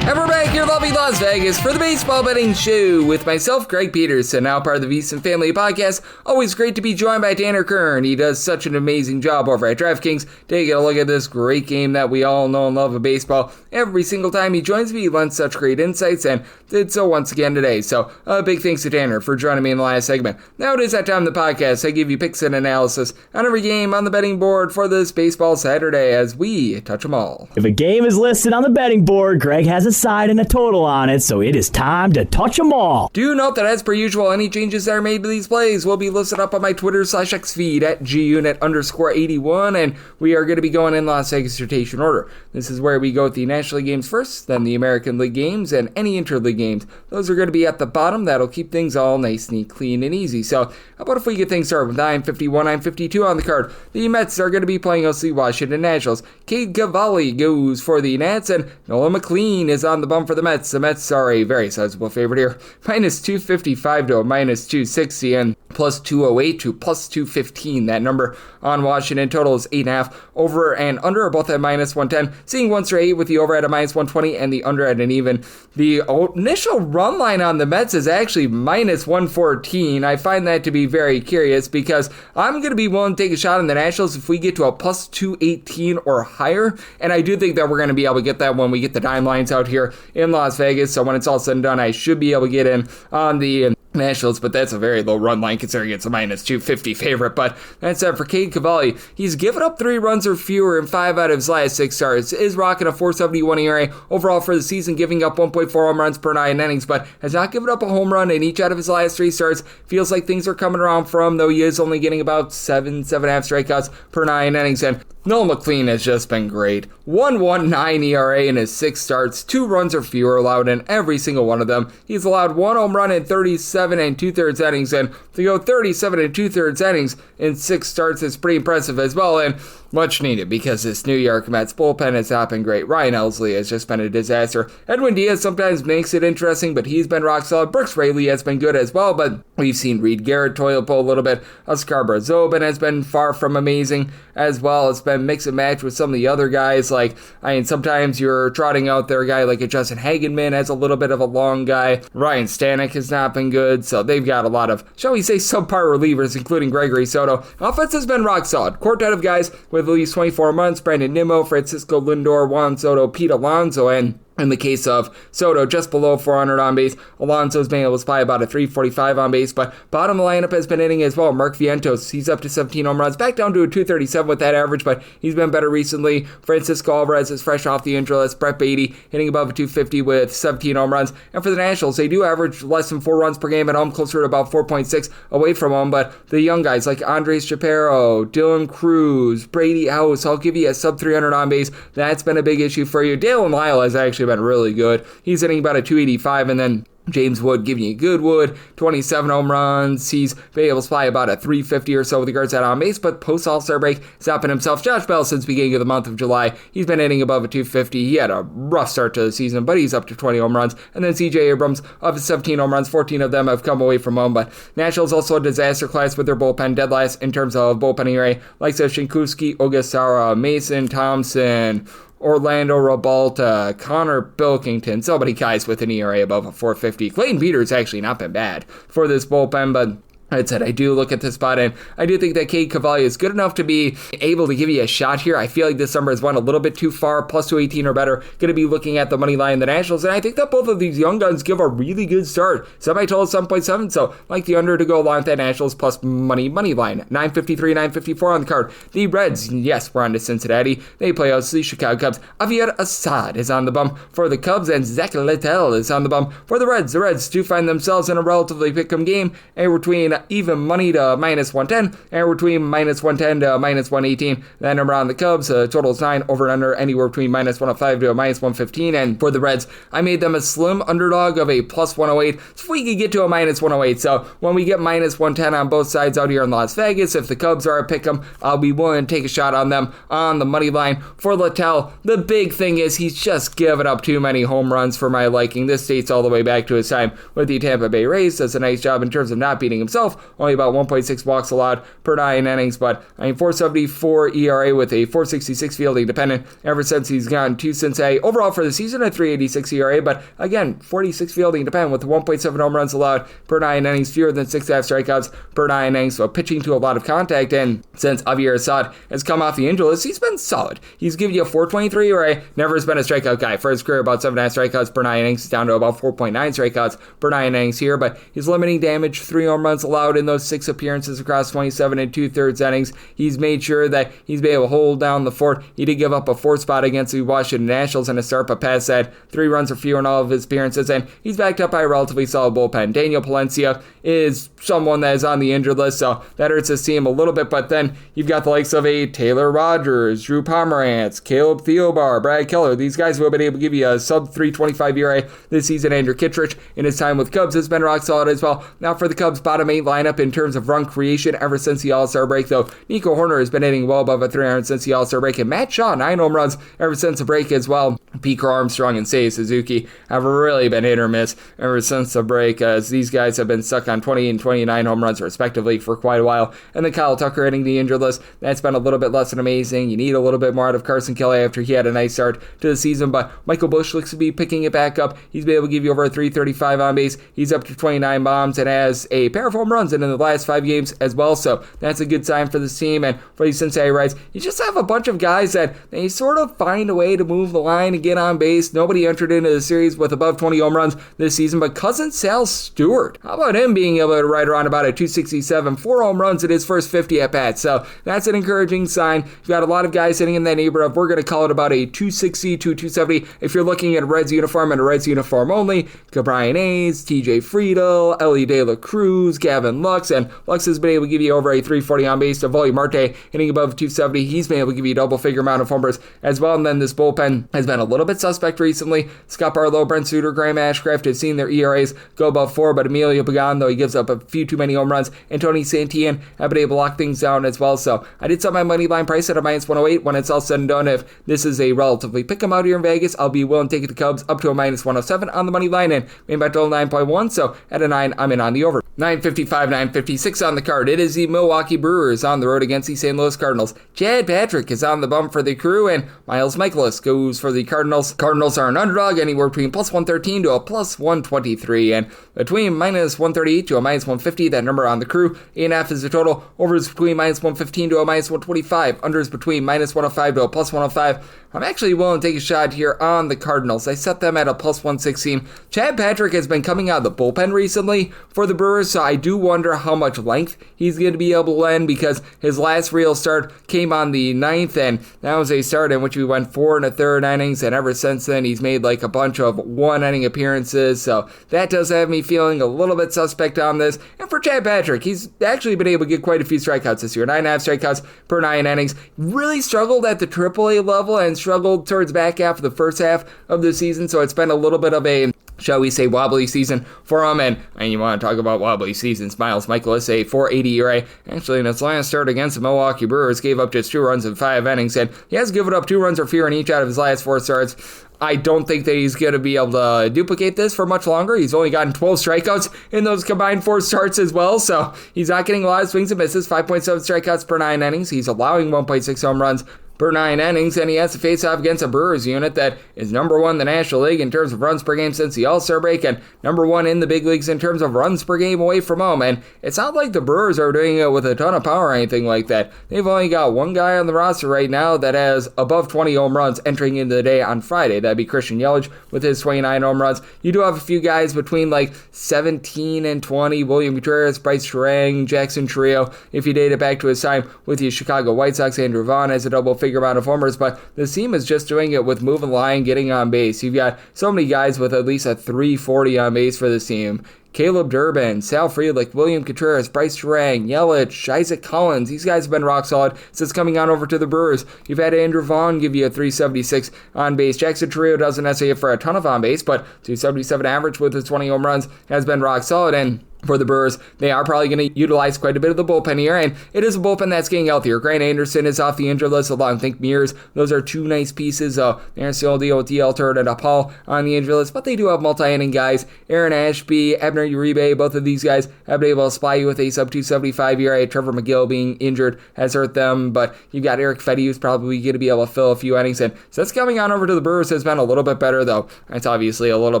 And we're back here in lovely Las Vegas for the Baseball Betting Show with myself, Greg Peterson, now part of the VSiN Family Podcast. Always great to be joined by Tanner Kern. He does such an amazing job over at DraftKings. Taking a look at this great game that we all know and love of baseball. Every single time he joins me, he lends such great insights and did so once again today. So a big thanks to Tanner for joining me in the last segment. Now it is that time of the podcast. I give you picks and analysis on every game on the betting board for this Baseball Saturday as we touch them all.
If a game is listed on the betting board, Greg has a side and a total on it, so it is time to touch them all.
Do note that as per usual, any changes that are made to these plays will be listed up on my Twitter/X feed at gunit_81, and we are going to be going in Las Vegas rotation order. This is where we go with the National League games first, then the American League games, and any interleague games. Those are going to be at the bottom. That'll keep things all nice, neat, clean, and easy. So how about if we get things started with 9:51, 9:52 on the card? The Mets are going to be playing against the Washington Nationals. Cade Cavalli goes for the Nats, and Nolan McLean is on the bump for the Mets. The Mets are a very sizable favorite here. -255 to a -260 and +208 to +215. That number on Washington total is 8.5. Over and under are both at -110. Seeing 1 straight with the over at a -120 and the under at an even. The initial run line on the Mets is actually -114. I find that to be very curious because I'm going to be willing to take a shot on the Nationals if we get to a +218 or higher. And I do think that we're going to be able to get that when we get the dime lines out here in Las Vegas. So when it's all said and done, I should be able to get in on the Nationals, but that's a very low run line considering it's a -250 favorite. But that's it for Cade Cavalli. He's given up 3 runs or fewer in 5 out of his last 6 starts. Is rocking a 4.71 ERA overall for the season, giving up 1.4 home runs per 9 innings, but has not given up a home run in each out of his last 3 starts. Feels like things are coming around for him, though he is only getting about 7.5 strikeouts per 9 innings. And Nolan McLean has just been great. 1.19 ERA in his 6 starts, 2 runs or fewer allowed in every single one of them. He's allowed 1 home run in 37 2/3 innings, and to go 37 2/3 innings in 6 starts is pretty impressive as well, and much needed because this New York Mets bullpen has not been great. Ryan Helsley has just been a disaster. Edwin Diaz sometimes makes it interesting, but he's been rock solid. Brooks Raley has been good as well, but we've seen Reed Garrett toil pull a little bit. Oscar Brazoban has been far from amazing as well. It's been bullpen, mix and match with some of the other guys. Sometimes you're trotting out there a guy like a Justin Hagenman as a little bit of a long guy. Ryan Stanek has not been good, so they've got a lot of, shall we say, subpar relievers, including Gregory Soto. Offense has been rock solid. Quartet of guys with at least 24 months, Brandon Nimmo, Francisco Lindor, Juan Soto, Pete Alonso, and in the case of Soto, just below 400 on base. Alonso's been able to spy about a 345 on base, but bottom of the lineup has been hitting as well. Mark Vientos, he's up to 17 home runs, back down to a 237 with that average, but he's been better recently. Francisco Alvarez is fresh off the injury list. Brett Beatty hitting above a 250 with 17 home runs. And for the Nationals, they do average less than 4 runs per game at home, closer to about 4.6 away from home, but the young guys like Andres Shapiro, Dylan Cruz, Brady House, I'll give you a sub 300 on base. That's been a big issue for you. Dalen Lyle has actually been really good. He's hitting about a 285, and then James Wood giving you good Wood, 27 home runs. He's been able to supply about a 350 or so with regards to that on base, but post All-Star break, he's not been himself. Josh Bell, since the beginning of the month of July, he's been hitting above a 250. He had a rough start to the season, but he's up to 20 home runs. And then CJ Abrams, of his 17 home runs, 14 of them have come away from home. But Nationals also a disaster class with their bullpen, dead last in terms of bullpen ERA, like Shinkowski, Ogasara, Mason Thompson, Orlando Rabalta, Connor Bilkington, so many guys with an ERA above a 450. Clayton Peters actually not been bad for this bullpen, but I said, I do look at this spot, and I do think that Cade Cavalli is good enough to be able to give you a shot here. I feel like this number has went a little bit too far, plus 218 or better. Going to be looking at the money line in the Nationals, and I think that both of these young guns give a really good start. Semi-total 7.7, so like the under to go along with that Nationals plus money line. 953, 954 on the card. The Reds, yes, we're on to Cincinnati. They play out the Chicago Cubs. Javier Assad is on the bump for the Cubs, and Zach Littell is on the bump for the Reds. The Reds do find themselves in a relatively pick-em game, and between even money to minus 110, and between minus 110 to minus 118. That number on the Cubs, total is 9, over and under anywhere between minus 105 to a minus 115. And for the Reds, I made them a slim underdog of a plus 108, so we could get to a minus 108. So when we get minus 110 on both sides out here in Las Vegas, if the Cubs are a pick'em, I'll be willing to take a shot on them on the money line. For Littell, the big thing is he's just given up too many home runs for my liking. This dates all the way back to his time with the Tampa Bay Rays. Does a nice job in terms of not beating himself. Only about 1.6 walks allowed per 9 innings, but 474 ERA with a 466 fielding dependent ever since he's gone to Cincinnati. Overall for the season, a 386 ERA, but again, 46 fielding dependent with 1.7 home runs allowed per 9 innings, fewer than 6.5 strikeouts per 9 innings, so pitching to a lot of contact. And since Javier Assad has come off the injury list, he's been solid. He's given you a 423 ERA, never has been a strikeout guy. For his career, about 7.5 strikeouts per 9 innings, down to about 4.9 strikeouts per 9 innings here, but he's limiting damage, 3 home runs allowed in those 6 appearances across 27 and 2/3 innings. He's made sure that he's been able to hold down the fort. He did give up a 4th spot against the Washington Nationals in a start, but past that, 3 runs or fewer in all of his appearances, and he's backed up by a relatively solid bullpen. Daniel Palencia is someone that is on the injured list, so that hurts to see him a little bit, but then you've got the likes of a Taylor Rogers, Drew Pomerantz, Caleb Theobar, Brad Keller, these guys who have been able to give you a sub 325 ERA this season. Andrew Kittredge in his time with Cubs has been rock solid as well. Now for the Cubs bottom 8 lineup in terms of run creation ever since the All-Star break, though, Nico Horner has been hitting well above a 300 since the All-Star break, and Matt Shaw, 9 home runs ever since the break as well. Pete Armstrong and Seiya Suzuki have really been hit or miss ever since the break, as these guys have been stuck on 20 and 29 home runs respectively for quite a while. And then Kyle Tucker hitting the injured list, that's been a little bit less than amazing. You need a little bit more out of Carson Kelly after he had a nice start to the season, but Michael Busch looks to be picking it back up. He's been able to give you over a 335 on base. He's up to 29 bombs and has a pair of home runs in the last 5 games as well, so that's a good sign for this team. And for the Cincinnati Reds, you just have a bunch of guys that they sort of find a way to move the line and get on base. Nobody entered into the series with above 20 home runs this season, but cousin Sal Stewart, how about him being able to ride around about a 267, 4 home runs in his first 50 at-bats, so that's an encouraging sign. You've got a lot of guys hitting in that neighborhood. We're going to call it about a 260 to 270 if you're looking at a Reds uniform and a Reds uniform only. Brian Hayes, TJ Friedel, Ellie De La Cruz, Gavin Lux, and Lux has been able to give you over a 340 on base. Eovaldi Marte hitting above 270. He's been able to give you a double-figure amount of homers as well. And then this bullpen has been a little bit suspect recently. Scott Barlow, Brent Suter, Graham Ashcraft have seen their ERAs go above 4, but Emilio Pagan, though he gives up a few too many home runs, and Tony Santillan have been able to lock things down as well. So I did set my money line price at a minus 108. When it's all said and done, if this is a relatively pick 'em out here in Vegas, I'll be willing to take the Cubs up to a minus 107 on the money line, and main bet total 9.1. So at a 9, I'm in on the over. 9:55 9:56 on the card. It is the Milwaukee Brewers on the road against the St. Louis Cardinals. Chad Patrick is on the bump for the Crew, and Miles Mikolas goes for the Cardinals. Cardinals are an underdog, anywhere between plus 113 to a plus 123, and between minus 138 to a minus 150, that number on the Crew. 8.5 is the total. Overs between minus 115 to a minus 125. Unders between minus 105 to a plus 105. I'm actually willing to take a shot here on the Cardinals. I set them at a plus 116. Chad Patrick has been coming out of the bullpen recently for the Brewers, so I do wonder how much length he's going to be able to lend, because his last real start came on the 9th, and that was a start in which we went 4 1/3 innings, and ever since then he's made like a bunch of 1-inning appearances, so that does have me feeling a little bit suspect on this. And for Chad Patrick, he's actually been able to get quite a few strikeouts this year, 9.5 strikeouts per 9 innings. Really struggled at the AAA level and struggled towards back half of the first half of the season, so it's been a little bit of a, shall we say, wobbly season for him. And you want to talk about wobbly seasons, Miles Mikolas, a 4.80 ERA, actually in his last start against the Milwaukee Brewers, gave up just 2 runs in 5 innings, and he has given up 2 runs or fewer in each out of his last 4 starts. I don't think that he's going to be able to duplicate this for much longer. He's only gotten 12 strikeouts in those combined 4 starts as well, so he's not getting a lot of swings and misses. 5.7 strikeouts per 9 innings. He's allowing 1.6 home runs per 9 innings, and he has to face off against a Brewers unit that is number 1 in the National League in terms of runs per game since the All-Star break, and number 1 in the big leagues in terms of runs per game away from home. And it's not like the Brewers are doing it with a ton of power or anything like that. They've only got one guy on the roster right now that has above 20 home runs entering into the day on Friday. That'd be Christian Yelich with his 29 home runs. You do have a few guys between like 17 and 20, William Contreras, Bryce Terang, Jackson Trio. If you date it back to his time with the Chicago White Sox, Andrew Vaughn has a double-figure amount of homers, but the team is just doing it with moving the line, getting on base. You've got so many guys with at least a 340 on base for this team. Caleb Durbin, Sal Frelick, William Contreras, Bryce Terang, Yelich, Isaac Collins. These guys have been rock solid since coming on over to the Brewers. You've had Andrew Vaughn give you a 376 on base. Jackson Trio doesn't necessarily hit for a ton of on base, but 277 average with his 20 home runs has been rock solid. And for the Brewers, they are probably going to utilize quite a bit of the bullpen here, and it is a bullpen that's getting healthier. Grant Anderson is off the injured list, along with Think Mears. Those are 2 nice pieces. They're still deal with DL Turner and Paul on the injured list, but they do have multi-inning guys. Aaron Ashby, Abner Uribe, both of these guys have been able to supply you with a sub-275 ERA. Trevor McGill being injured has hurt them, but you've got Eric Fetty, who's probably going to be able to fill a few innings, and since coming on over to the Brewers has been a little bit better, though it's obviously a little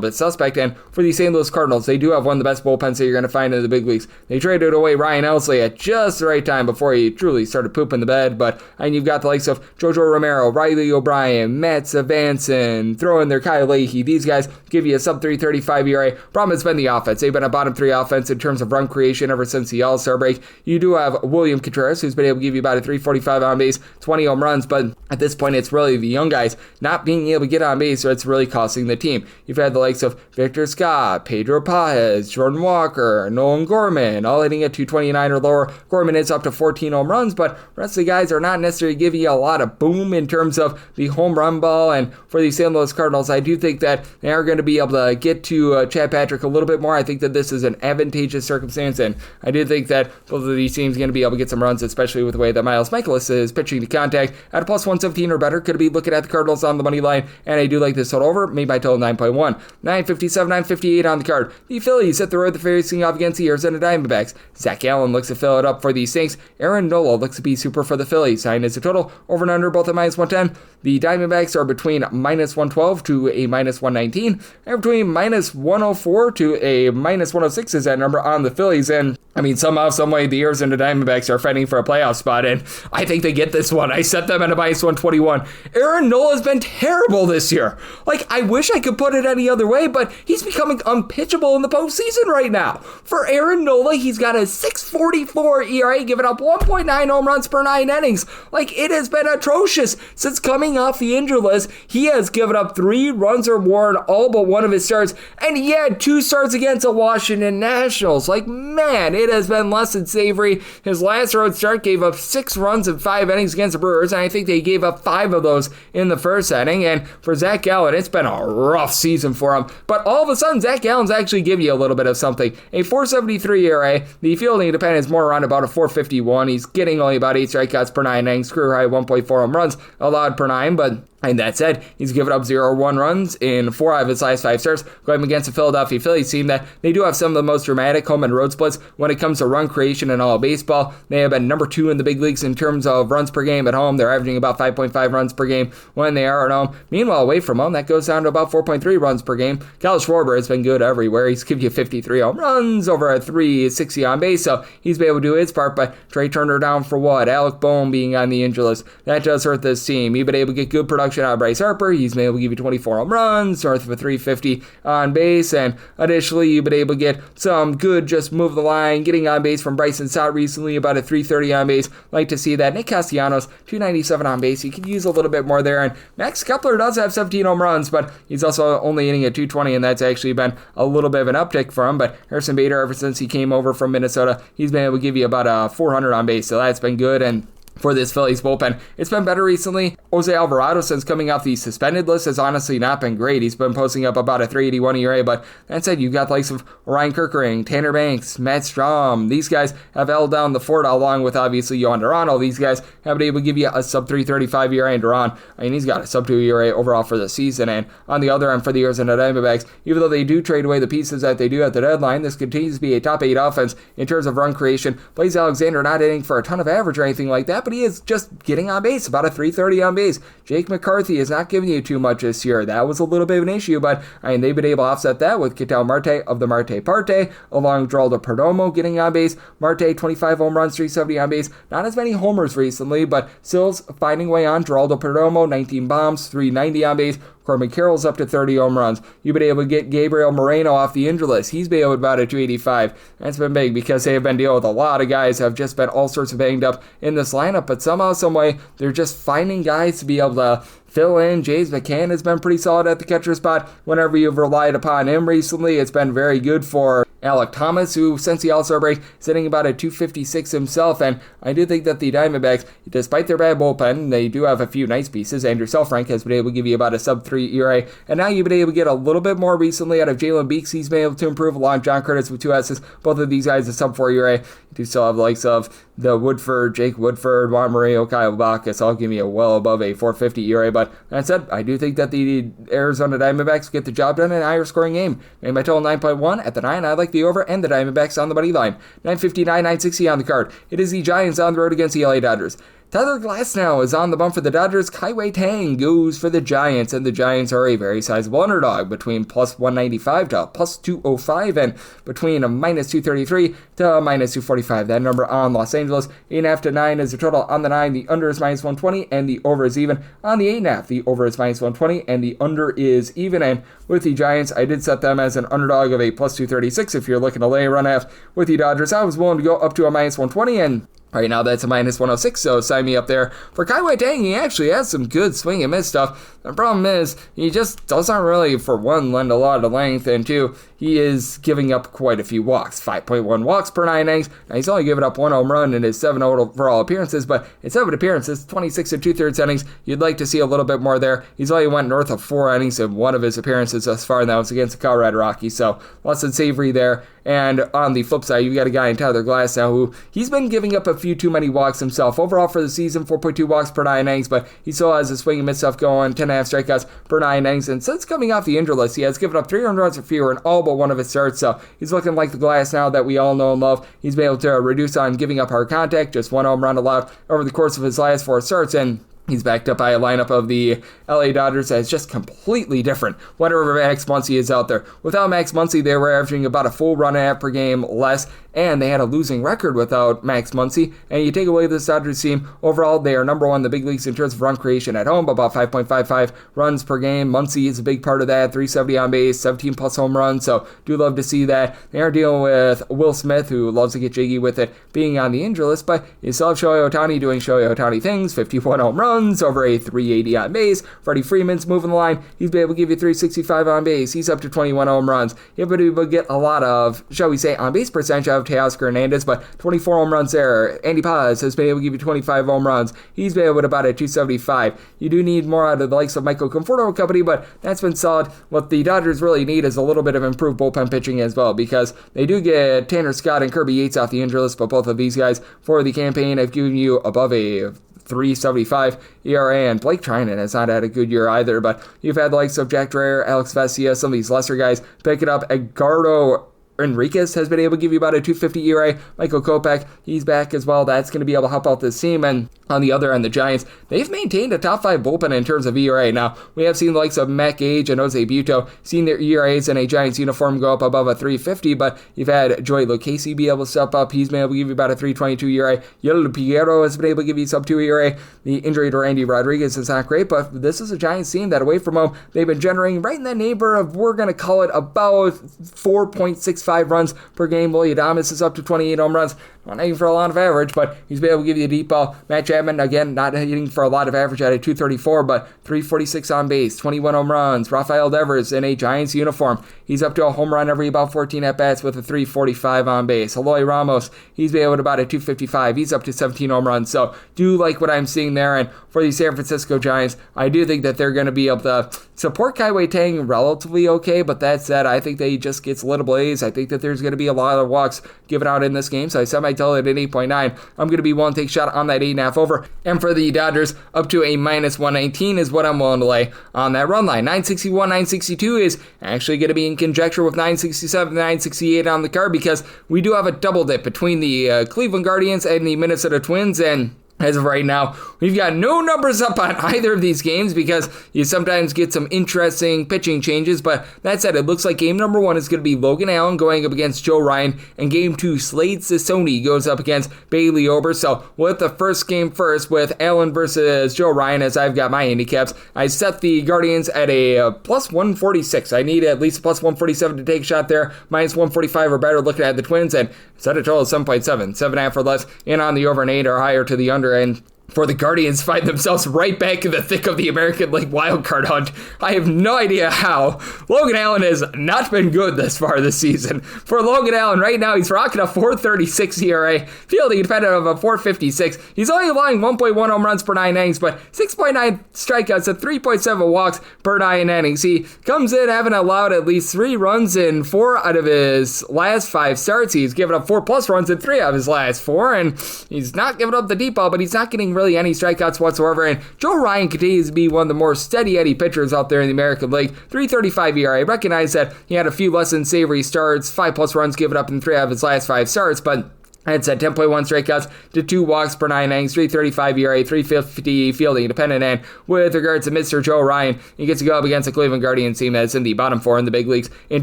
bit suspect. And for the St. Louis Cardinals, they do have one of the best bullpens that you're going to find in the big leagues. They traded away Ryan Elsley at just the right time before he truly started pooping the bed, but and you've got the likes of Jojo Romero, Riley O'Brien, Matt Savanson, throw in there Kyle Leahy. These guys give you a sub-335 ERA. Problem has been the offense. They've been a bottom 3 offense in terms of run creation ever since the All-Star break. You do have William Contreras, who's been able to give you about a 345 on base, 20 home runs, but at this point it's really the young guys not being able to get on base, so it's really costing the team. You've had the likes of Victor Scott, Pedro Paez, Jordan Walker, Nolan Gorman, all hitting at 229 or lower. Gorman is up to 14 home runs, but the rest of the guys are not necessarily giving you a lot of boom in terms of the home run ball. And for the St. Louis Cardinals, I do think that they are going to be able to get to Chad Patrick a little bit more. I think that this is an advantageous circumstance, and I do think that both of these teams are going to be able to get some runs, especially with the way that Miles Mikolas is pitching to contact at a plus 117 or better. Could be looking at the Cardinals on the money line, and I do like this total over, made by total 9.1. 957, 958 on the card. The Phillies hit the road, facing off against the Arizona Diamondbacks. Zach Allen looks to fill it up for the Saints. Aaron Nola looks to be super for the Phillies. 9 is the total, over and under both at minus 110. The Diamondbacks are between minus 112 to a minus 119, and between minus 104 to a minus 106 is that number on the Phillies. And I mean, somehow, someway, the Arizona Diamondbacks are fighting for a playoff spot, and I think they get this one. I set them at a minus 121. Aaron Nola's been terrible this year. Like, I wish I could put it any other way, but he's becoming unpitchable in the postseason right now. For Aaron Nola, he's got a 6.44 ERA, giving up 1.9 home runs per 9 innings. Like, it has been atrocious since coming off the injured list. He has given up 3 runs or more in all but one of his starts, and he had 2 starts against the Washington Nationals. Like, man, it has been less than savory. His last road start gave up 6 runs in 5 innings against the Brewers, and I think they gave up 5 of those in the first inning. And for Zach Allen, it's been a rough season for him. But all of a sudden, Zach Allen's actually giving you a little bit of something. A 4.73 ERA. The fielding independent is more around about a 4.51. He's getting only about 8 strikeouts per 9 innings, career high 1.4 home runs allowed per 9, but And that said, he's given up 0-1 runs in 4 out of his last 5 starts, going against the Philadelphia Phillies team that they do have some of the most dramatic home and road splits when it comes to run creation in all of baseball. They have been number 2 in the big leagues in terms of runs per game at home. They're averaging about 5.5 runs per game when they are at home. Meanwhile, away from home, that goes down to about 4.3 runs per game. Kyle Schwarber has been good everywhere. He's given you 53 home runs, over a 360 on base, so he's been able to do his part, but Trey Turner down for what? Alec Bohm being on the injury list. That does hurt this team. You've been able to get good production out of Bryce Harper. He's been able to give you 24 home runs, north of a 350 on base, and additionally, you've been able to get some good just move the line, getting on base from Bryson Stott recently, about a 330 on base. Like to see that. Nick Castellanos, 297 on base. You could use a little bit more there, and Max Kepler does have 17 home runs, but he's also only hitting at 220, and that's actually been a little bit of an uptick for him. But Harrison Bader, ever since he came over from Minnesota, he's been able to give you about 400 on base, so that's been good. And for this Phillies bullpen, it's been better recently. Jose Alvarado, since coming off the suspended list, has honestly not been great. He's been posting up about a 381 ERA, but that said, you've got the likes of Ryan Kerkering, Tanner Banks, Matt Strahm. These guys have held down the fort, along with obviously Yohan Duran. All these guys have been able to give you a sub 335 ERA, and Duran, I mean, he's got a sub 2 ERA overall for the season. And on the other end, for the Arizona Diamondbacks, even though they do trade away the pieces that they do at the deadline, this continues to be a top 8 offense in terms of run creation. Blaze Alexander not hitting for a ton of average or anything like that, but he is just getting on base, about a 330 on base. Jake McCarthy is not giving you too much this year. That was a little bit of an issue, but I mean, they've been able to offset that with Ketel Marte of the Marte Parte, along with Geraldo Perdomo getting on base. Marte, 25 home runs, 370 on base. Not as many homers recently, but still finding way on. Geraldo Perdomo, 19 bombs, 390 on base. Corbin Carroll's up to 30 home runs. You've been able to get Gabriel Moreno off the injury list. He's been able to about a 285. That's been big because they have been dealing with a lot of guys who have just been all sorts of banged up in this lineup, but somehow, some way, they're just finding guys to be able to fill in. James McCann has been pretty solid at the catcher spot. Whenever you've relied upon him recently, it's been very good for Alec Thomas, who since the All-Star break is hitting about a 256 himself, and I do think that the Diamondbacks, despite their bad bullpen, they do have a few nice pieces. Andrew Selfrank has been able to give you about a sub-3 ERA, and now you've been able to get a little bit more recently out of Jalen Beeks. He's been able to improve along John Curtis with 2 S's. Both of these guys a sub-4 ERA. You do still have the likes of the Woodford, Jake Woodford, Juan Murillo, Kyle Bacchus, all give me a well above a 450 ERA, but that said, I do think that the Arizona Diamondbacks get the job done in a higher scoring game. Made my total 9.1 at the 9. I like the over and the Diamondbacks on the money line. 959, 960 on the card. It is the Giants on the road against the LA Dodgers. Tyler Glasnow is on the bump for the Dodgers. Kai-Wei Tang goes for the Giants, and the Giants are a very sizable underdog, between plus 195 to plus 205, and between a minus 233 to minus 245. That number on Los Angeles. 8.5 to 9 is the total on the 9. The under is minus 120, and the over is even. On the 8.5, the over is minus 120, and the under is even. And with the Giants, I did set them as an underdog of a plus 236. If you're looking to lay a run half with the Dodgers, I was willing to go up to a minus 120, and right now, that's a minus 106, so sign me up there. For Kai-Wei Tang, he actually has some good swing and miss stuff. The problem is, he just doesn't really, for one, lend a lot of length, and two, he is giving up quite a few walks. 5.1 walks per 9 innings. Now, he's only given up 1 home run in his 7 overall appearances, but in 7 appearances, 26 and 2/3 innings, you'd like to see a little bit more there. He's only went north of 4 innings in one of his appearances thus far, and that was against the Colorado Rockies, so less than savory there. And on the flip side, you've got a guy in Tyler Glasnow who he's been giving up a few too many walks himself. Overall for the season, 4.2 walks per 9 innings, but he still has his swing and miss stuff going, 10.5 strikeouts per 9 innings. And since coming off the injury list, he has given up 300 runs or fewer in all but one of his starts. So he's looking like the Glasnow that we all know and love. He's been able to reduce on giving up hard contact, just 1 home run allowed over the course of his last 4 starts. And he's backed up by a lineup of the LA Dodgers that is just completely different whenever Max Muncy is out there. Without Max Muncy, they were averaging about a full run and a half per game less, and they had a losing record without Max Muncy. And you take away this Dodgers team, overall, they are number 1 in the big leagues in terms of run creation at home, about 5.55 runs per game. Muncy is a big part of that, 370 on base, 17 plus home runs, so do love to see that. They are dealing with Will Smith, who loves to get jiggy with it, being on the injury list, but you still have Shohei Ohtani doing Shohei Ohtani things, 51 home runs, over a 380 on base. Freddie Freeman's moving the line. He's been able to give you 365 on base. He's up to 21 home runs. You've been able to get a lot of, shall we say, on base percentage out of Teoscar Hernandez, but 24 home runs there. Andy Paz has been able to give you 25 home runs. He's been able to about a 275. You do need more out of the likes of Michael Conforto and company, but that's been solid. What the Dodgers really need is a little bit of improved bullpen pitching as well, because they do get Tanner Scott and Kirby Yates off the injury list, but both of these guys for the campaign have given you above a 3.75 ERA, and Blake Trinan has not had a good year either, but you've had the likes of Jack Dreyer, Alex Vesia, some of these lesser guys pick it up. Edgardo Enriquez has been able to give you about a 2.50 ERA. Michael Kopech, he's back as well. That's going to be able to help out this team. And on the other end, the Giants, they've maintained a top 5 bullpen in terms of ERA. Now, we have seen the likes of Matt Gage and Jose Buto, seen their ERAs in a Giants uniform go up above a 3.50, but you've had Joey Lucchesi be able to step up. He's been able to give you about a 3.22 ERA. Yellow Piero has been able to give you sub 2 ERA. The injury to Randy Rodriguez is not great, but this is a Giants team that away from home, they've been generating right in that neighborhood of, we're going to call it about 4.65 runs per game. Willie Adames is up to 28 home runs. Not hitting for a lot of average, but he's been able to give you a deep ball. Matt Chapman, again, not hitting for a lot of average at a 234, but 346 on base, 21 home runs. Rafael Devers in a Giants uniform. He's up to a home run every about 14 at-bats with a 345 on base. Eloy Ramos, he's been able to about a 255. He's up to 17 home runs. So do like what I'm seeing there. And for the San Francisco Giants, I do think that they're going to be able to support Kai-Wei Tang relatively okay, but that said, I think that he just gets little blaze. I think that there's going to be a lot of walks given out in this game, so I set my total at 8.9. I'm going to be willing to take a shot on that 8.5 over. And for the Dodgers, up to a minus 119 is what I'm willing to lay on that run line. 961, 962 is actually going to be in conjecture with 967, 968 on the card, because we do have a double dip between the Cleveland Guardians and the Minnesota Twins, and as of right now, we've got no numbers up on either of these games because you sometimes get some interesting pitching changes. But that said, it looks like game number 1 is going to be Logan Allen going up against Joe Ryan, and game 2, Slade Cecconi goes up against Bailey Ober. So we'll hit the first game first with Allen versus Joe Ryan, as I've got my handicaps. I set the Guardians at a plus 146. I need at least plus 147 to take a shot there. Minus 145 or better looking at the Twins, and set a total of 7.7. 7.5 or less, and on the over and 8 or higher to the under. And for the Guardians, find themselves right back in the thick of the American League wildcard hunt. I have no idea how. Logan Allen has not been good this far this season. For Logan Allen, right now, he's rocking a 4.36 ERA, fielding dependent of a 4.56. He's only allowing 1.1 home runs per 9 innings, but 6.9 strikeouts and 3.7 walks per 9 innings. He comes in having allowed at least 3 runs in 4 out of his last 5 starts. He's given up 4+ runs in 3 out of his last 4, and he's not giving up the deep ball, but he's not getting really any strikeouts whatsoever. And Joe Ryan continues to be one of the more steady Eddie pitchers out there in the American League. 3.35 ERA. I recognize that he had a few less than savory starts, 5+ runs given up in 3 out of his last 5 starts, but I'd said 10.1 strikeouts to 2 walks per 9 innings, 3.35 ERA, 3.50 fielding independent. And with regards to Mr. Joe Ryan, he gets to go up against the Cleveland Guardians team that's in the bottom 4 in the big leagues in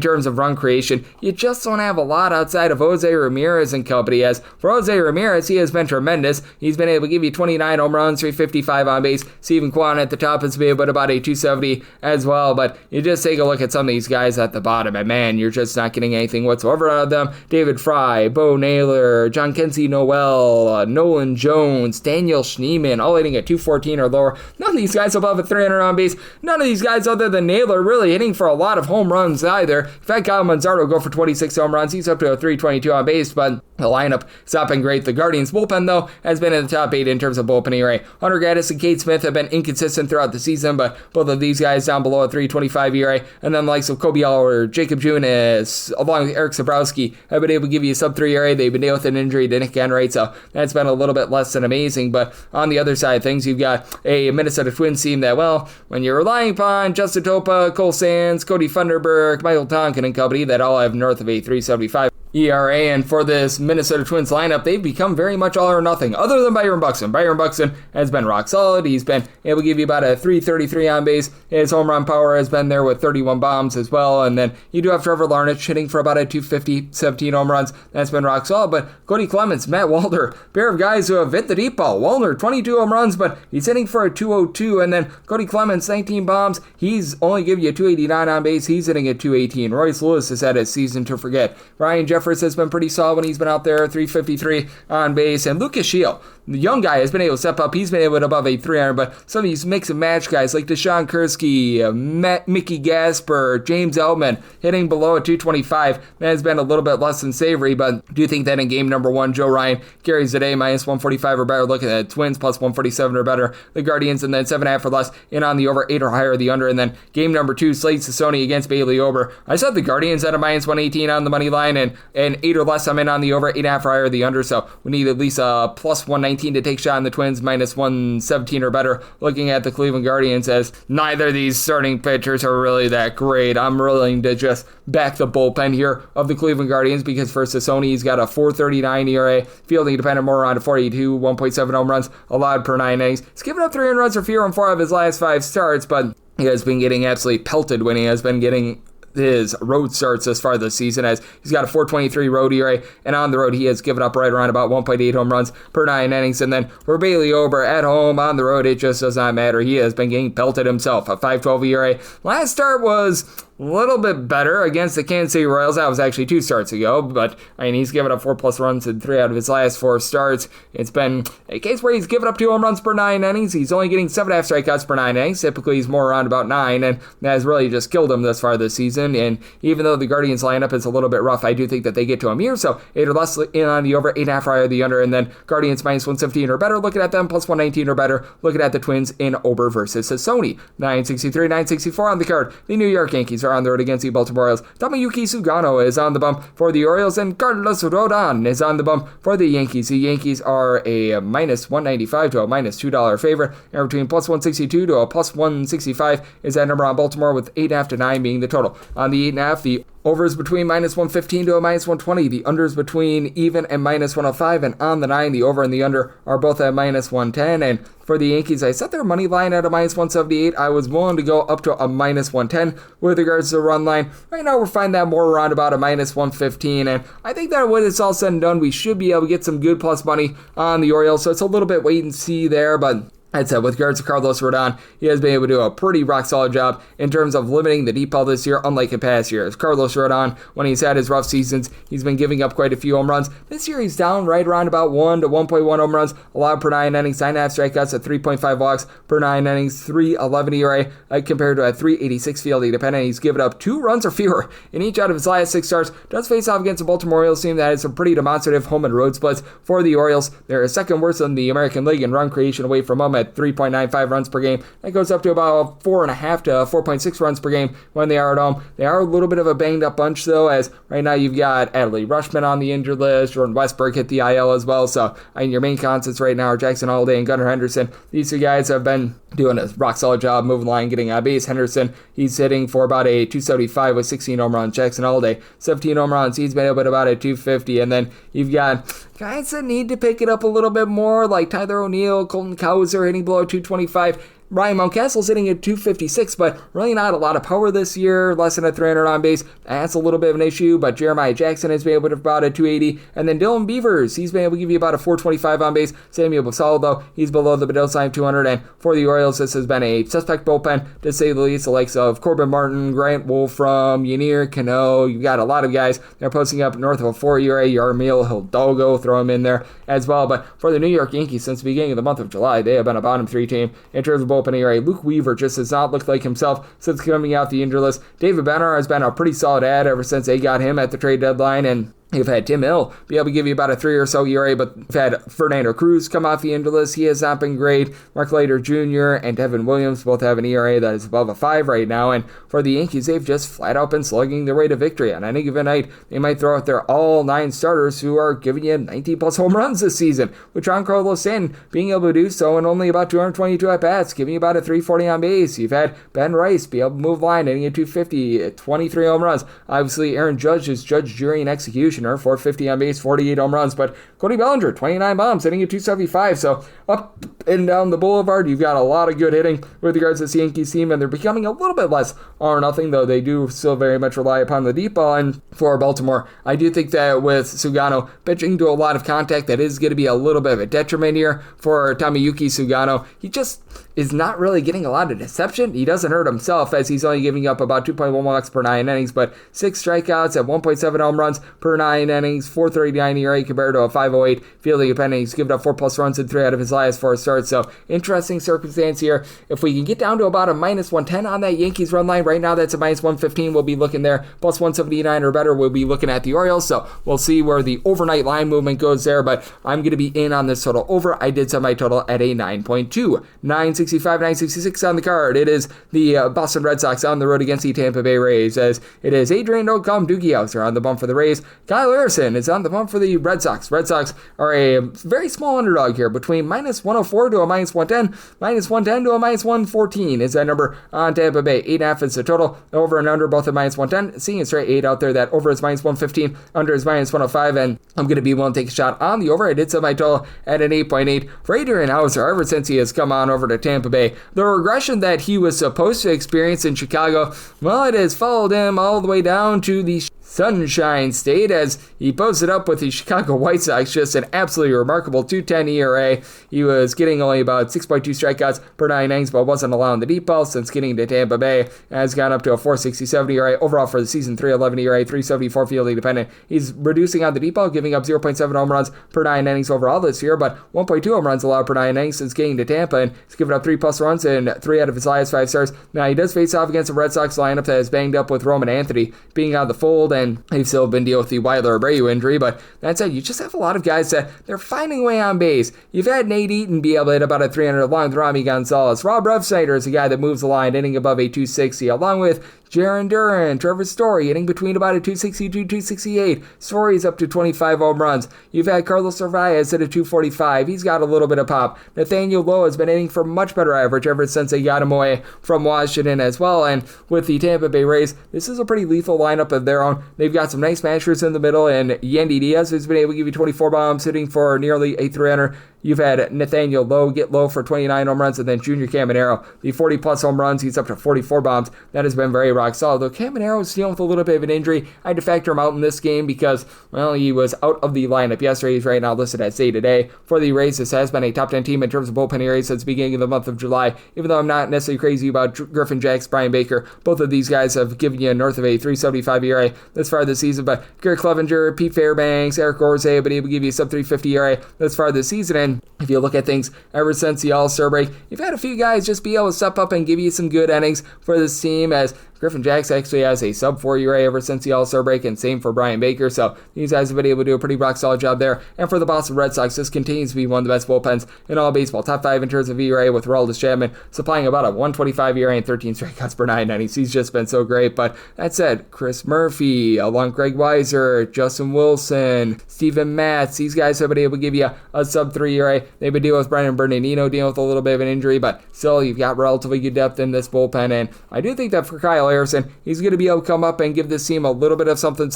terms of run creation. You just don't have a lot outside of Jose Ramirez and company. As for Jose Ramirez, he has been tremendous. He's been able to give you 29 home runs, 355 on base. Steven Kwan at the top has been able to about a 270 as well. But you just take a look at some of these guys at the bottom, and man, you're just not getting anything whatsoever out of them. David Fry, Bo Naylor, John Kenzie Noel, Nolan Jones, Daniel Schneemann, all hitting at 214 or lower. None of these guys above a 300 on base. None of these guys other than Naylor really hitting for a lot of home runs either. In fact, Kyle Manzardo go for 26 home runs. He's up to a 322 on base, but the lineup has not been great. The Guardians bullpen, though, has been in the top 8 in terms of bullpen ERA. Hunter Gaddis and Cade Smith have been inconsistent throughout the season, but both of these guys down below a 325 ERA. And then the likes of Kobe Aller, Jacob Junis, along with Eric Sabrowski, have been able to give you a sub-3 ERA. They've been dealing with an injury to Nick Enright, so that's been a little bit less than amazing. But on the other side of things, you've got a Minnesota Twins team that, well, when you're relying upon Justin Topa, Cole Sands, Cody Funderburk, Michael Tonkin and company that all have north of a 375 ERA, and for this Minnesota Twins lineup, they've become very much all or nothing, other than Byron Buxton. Byron Buxton has been rock solid. He's been able to give you about a 333 on base. His home run power has been there with 31 bombs as well, and then you do have Trevor Larnach hitting for about a 250, 17 home runs. That's been rock solid, but Cody Clemens, Matt Walter, pair of guys who have hit the deep ball. Walter, 22 home runs, but he's hitting for a 202, and then Cody Clemens, 19 bombs. He's only giving you a 289 on base. He's hitting at 218. Royce Lewis has had a season to forget. Ryan Jeffers has been pretty solid when he's been out there, 353 on base. And Lucas Shield, the young guy, has been able to step up. He's been able to above a 300, but some of these mix and match guys like Deshaun Kursky, Mickey Gasper, James Elman, hitting below a 225. That has been a little bit less than savory, but do you think that in game number 1, Joe Ryan carries the day, minus 145 or better? Look at the Twins, plus 147 or better. The Guardians, and then 7.5 or less, in on the over, 8 or higher, the under. And then game number 2, Slade Cecconi against Bailey Ober. I said the Guardians at a minus 118 on the money line, and an 8 or less, I'm in on the over, 8.5 or higher the under, so we need at least a plus 119 to take shot on the Twins, minus 117 or better. Looking at the Cleveland Guardians, as neither of these starting pitchers are really that great, I'm willing to just back the bullpen here of the Cleveland Guardians, because for Sassoni, he's got a 4.39 ERA, fielding dependent more around a 42, 1.7 home runs allowed per 9 innings. He's given up 3 runs or fewer in 4 of his last 5 starts, but he has been getting absolutely pelted when he has been getting his road starts thus far this season, as he's got a 4.23 road ERA, and on the road he has given up right around about 1.8 home runs per 9 innings. And then for Bailey Ober, at home, on the road, it just does not matter. He has been getting pelted himself, a 5.12 ERA. Last start was a little bit better against the Kansas City Royals. That was actually 2 starts ago, but he's given up 4+ runs in 3 out of his last 4 starts. It's been a case where he's given up 2 home runs per 9 innings. He's only getting 7.5 strikeouts per 9 innings. Typically, he's more around about 9, and that has really just killed him thus far this season. And even though the Guardians lineup is a little bit rough, I do think that they get to him here. So 8 or less in on the over, 8.5 higher the under, and then Guardians minus 117 or better. Looking at them, plus 119 or better. Looking at the Twins in Ober versus Sassoni. 963, 964 on the card. The New York Yankees are on the road against the Baltimore Orioles. Tomoyuki Sugano is on the bump for the Orioles, and Carlos Rodon is on the bump for the Yankees. The Yankees are a minus 195 to a minus $2 favorite, and between plus 162 to a plus 165 is that number on Baltimore, with 8.5 to 9 being the total. On the 8.5, the overs between minus 115 to a minus 120. The unders between even and minus 105. And on the 9, the over and the under are both at minus 110. And for the Yankees, I set their money line at a minus 178. I was willing to go up to a minus 110 with regards to the run line. Right now, we're finding that more around about a minus 115. And I think that when it's all said and done, we should be able to get some good plus money on the Orioles. So it's a little bit wait and see there, but I'd say with regards to Carlos Rodon, he has been able to do a pretty rock-solid job in terms of limiting the deep ball this year, unlike in past years. Carlos Rodon, when he's had his rough seasons, he's been giving up quite a few home runs. This year, he's down right around about 1 to 1.1 home runs allowed per 9 innings, 9.5 strikeouts at 3.5 walks per 9 innings, 3.11 ERA compared to a 3.86 fielding dependent. He's given up 2 runs or fewer in each out of his last 6 starts. Does face off against the Baltimore Orioles team that has some pretty demonstrative home and road splits for the Orioles. They're second worst in the American League in run creation away from home at 3.95 runs per game. That goes up to about 4.5 to 4.6 runs per game when they are at home. They are a little bit of a banged up bunch, though, as right now you've got Adley Rutschman on the injured list. Jordan Westberg hit the IL as well. So your main constants right now are Jackson Holliday and Gunnar Henderson. These 2 guys have been doing a rock solid job moving the line, getting on base. Henderson, he's hitting for about a 275 with 16 home runs. Jackson Holliday, 17 home runs. He's been able to about a 250. And then you've got guys that need to pick it up a little bit more, like Tyler O'Neill, Colton Cowser hitting below 225. Ryan Mountcastle's hitting at 256, but really not a lot of power this year, less than a 300 on base. That's a little bit of an issue, but Jeremiah Jackson has been able to about a 280, and then Dylan Beavers, he's been able to give you about a 425 on base. Samuel Basallo, though, he's below the Bedell sign of 200, and for the Orioles, this has been a suspect bullpen, to say the least. The likes of Corbin Martin, Grant Wolfram, Yanir Cano, you've got a lot of guys that are posting up north of a 4 ERA. Yarmil Hidalgo, throw him in there as well, but for the New York Yankees, since the beginning of the month of July, they have been a bottom 3 team in terms of bullpen ERA. Luke Weaver just has not looked like himself since coming out the injured list. David Benner has been a pretty solid ad ever since they got him at the trade deadline, and you've had Tim Hill be able to give you about a 3 or so ERA, but you've had Fernando Cruz come off the injured list. He has not been great. Mark Leiter Jr. and Devin Williams both have an ERA that is above a 5 right now, and for the Yankees, they've just flat out been slugging their way to victory. On any given night, they might throw out their all 9 starters who are giving you 19+ home runs this season, with Giancarlo Stanton being able to do so in only about 222 at-bats, giving you about a 340 on base. You've had Ben Rice be able to move line, hitting at 250, 23 home runs. Obviously, Aaron Judge is judge, jury, and executioner, 450 on base, 48 home runs, but Cody Bellinger, 29 bombs, hitting at 275, so up and down the boulevard, you've got a lot of good hitting with regards to this Yankees team, and they're becoming a little bit less all-or-nothing, though they do still very much rely upon the deep ball. And for Baltimore, I do think that with Sugano pitching to a lot of contact, that is going to be a little bit of a detriment here for Tomoyuki Sugano. He just is not really getting a lot of deception. He doesn't hurt himself, as he's only giving up about 2.1 walks per 9 innings, but 6 strikeouts at 1.7 home runs per 9 innings, 4.39 ERA compared to a 5.08 fielding dependent. He's given up 4+ runs in 3 out of his last 4 starts, so interesting circumstance here. If we can get down to about a minus 110 on that Yankees run line, right now that's a minus 115, we'll be looking there, plus 179 or better, we'll be looking at the Orioles, so we'll see where the overnight line movement goes there, but I'm going to be in on this total over. I did set my total at a 9.2. 965, 966 on the card. It is the Boston Red Sox on the road against the Tampa Bay Rays, as it is Adrian Doogie Hauser on the bump for the Rays. Kyle Harrison is on the bump for the Red Sox. Red Sox are a very small underdog here, between minus 104 to a minus 110, minus 110 to a minus 114 is that number on Tampa Bay. 8.5 is the total. Over and under both at minus 110. Seeing a straight 8 out there. That over is minus 115, under is minus 105, and I'm going to be willing to take a shot on the over. I did set my total at an 8.8 for Adrian Hauser ever since he has come on over to Tampa Bay. The regression that he was supposed to experience in Chicago, well, it has followed him all the way down to the Sunshine State as he posted up with the Chicago White Sox, just an absolutely remarkable 2.10 ERA. He was getting only about 6.2 strikeouts per 9 innings, but wasn't allowing the deep ball since getting to Tampa Bay. Has gone up to a 4.67 ERA overall for the season, 3.11 ERA, 3.74 fielding dependent. He's reducing on the deep ball, giving up 0.7 home runs per 9 innings overall this year, but 1.2 home runs allowed per 9 innings since getting to Tampa, and he's given up 3+ runs in 3 out of his last 5 starts. Now he does face off against a Red Sox lineup that is banged up with Roman Anthony being out of the fold, and they've still been dealing with the Wilder Abreu injury, but that said, you just have a lot of guys that they're finding a way on base. You've had Nate Eaton be able to hit about a 300 along with Rami Gonzalez. Rob Refsnyder is a guy that moves the line, hitting above a 260, along with Jaron Duran, Trevor Story hitting between about a 262, 268. Story's up to 25 home runs. You've had Carlos Narvaez at a 245. He's got a little bit of pop. Nathaniel Lowe has been hitting for much better average ever since they got him away from Washington as well. And with the Tampa Bay Rays, this is a pretty lethal lineup of their own. They've got some nice smashers in the middle, and Yandy Diaz, who's been able to give you 24 bombs, hitting for nearly a 300. You've had Nathaniel Lowe get low for 29 home runs, and then Junior Caminero, the 40-plus home runs. He's up to 44 bombs. That has been very rock solid. Though Caminero is dealing with a little bit of an injury. I had to factor him out in this game because, well, he was out of the lineup yesterday. He's right now listed as day today. For the Rays, this has been a top 10 team in terms of bullpen areas since the beginning of the month of July. Even though I'm not necessarily crazy about Griffin Jax, Brian Baker, both of these guys have given you north of a 3.75 ERA this far this season. But Garrett Clevenger, Pete Fairbanks, Eric Gorze have been able to give you a sub 3.50 ERA this far this season. And if you look at things ever since the All-Star break, you've had a few guys just be able to step up and give you some good innings for this team, as Griffin Jax actually has a sub-4 ERA ever since the All-Star break, and same for Brian Baker, so these guys have been able to do a pretty rock-solid job there. And for the Boston Red Sox, this continues to be one of the best bullpens in all baseball. Top 5 in terms of ERA, with Aroldis Chapman supplying about a 1.25 ERA and 13 strikeouts per 9 innings. He's just been so great, but that said, Chris Murphy, along Greg Weiser, Justin Wilson, Steven Matz, these guys have been able to give you a sub-3 ERA. They've been dealing with Brandon Bernardino, dealing with a little bit of an injury, but still, you've got relatively good depth in this bullpen, and I do think that for Kyle Harrison, he's going to be able to come up and give this team a little bit of something.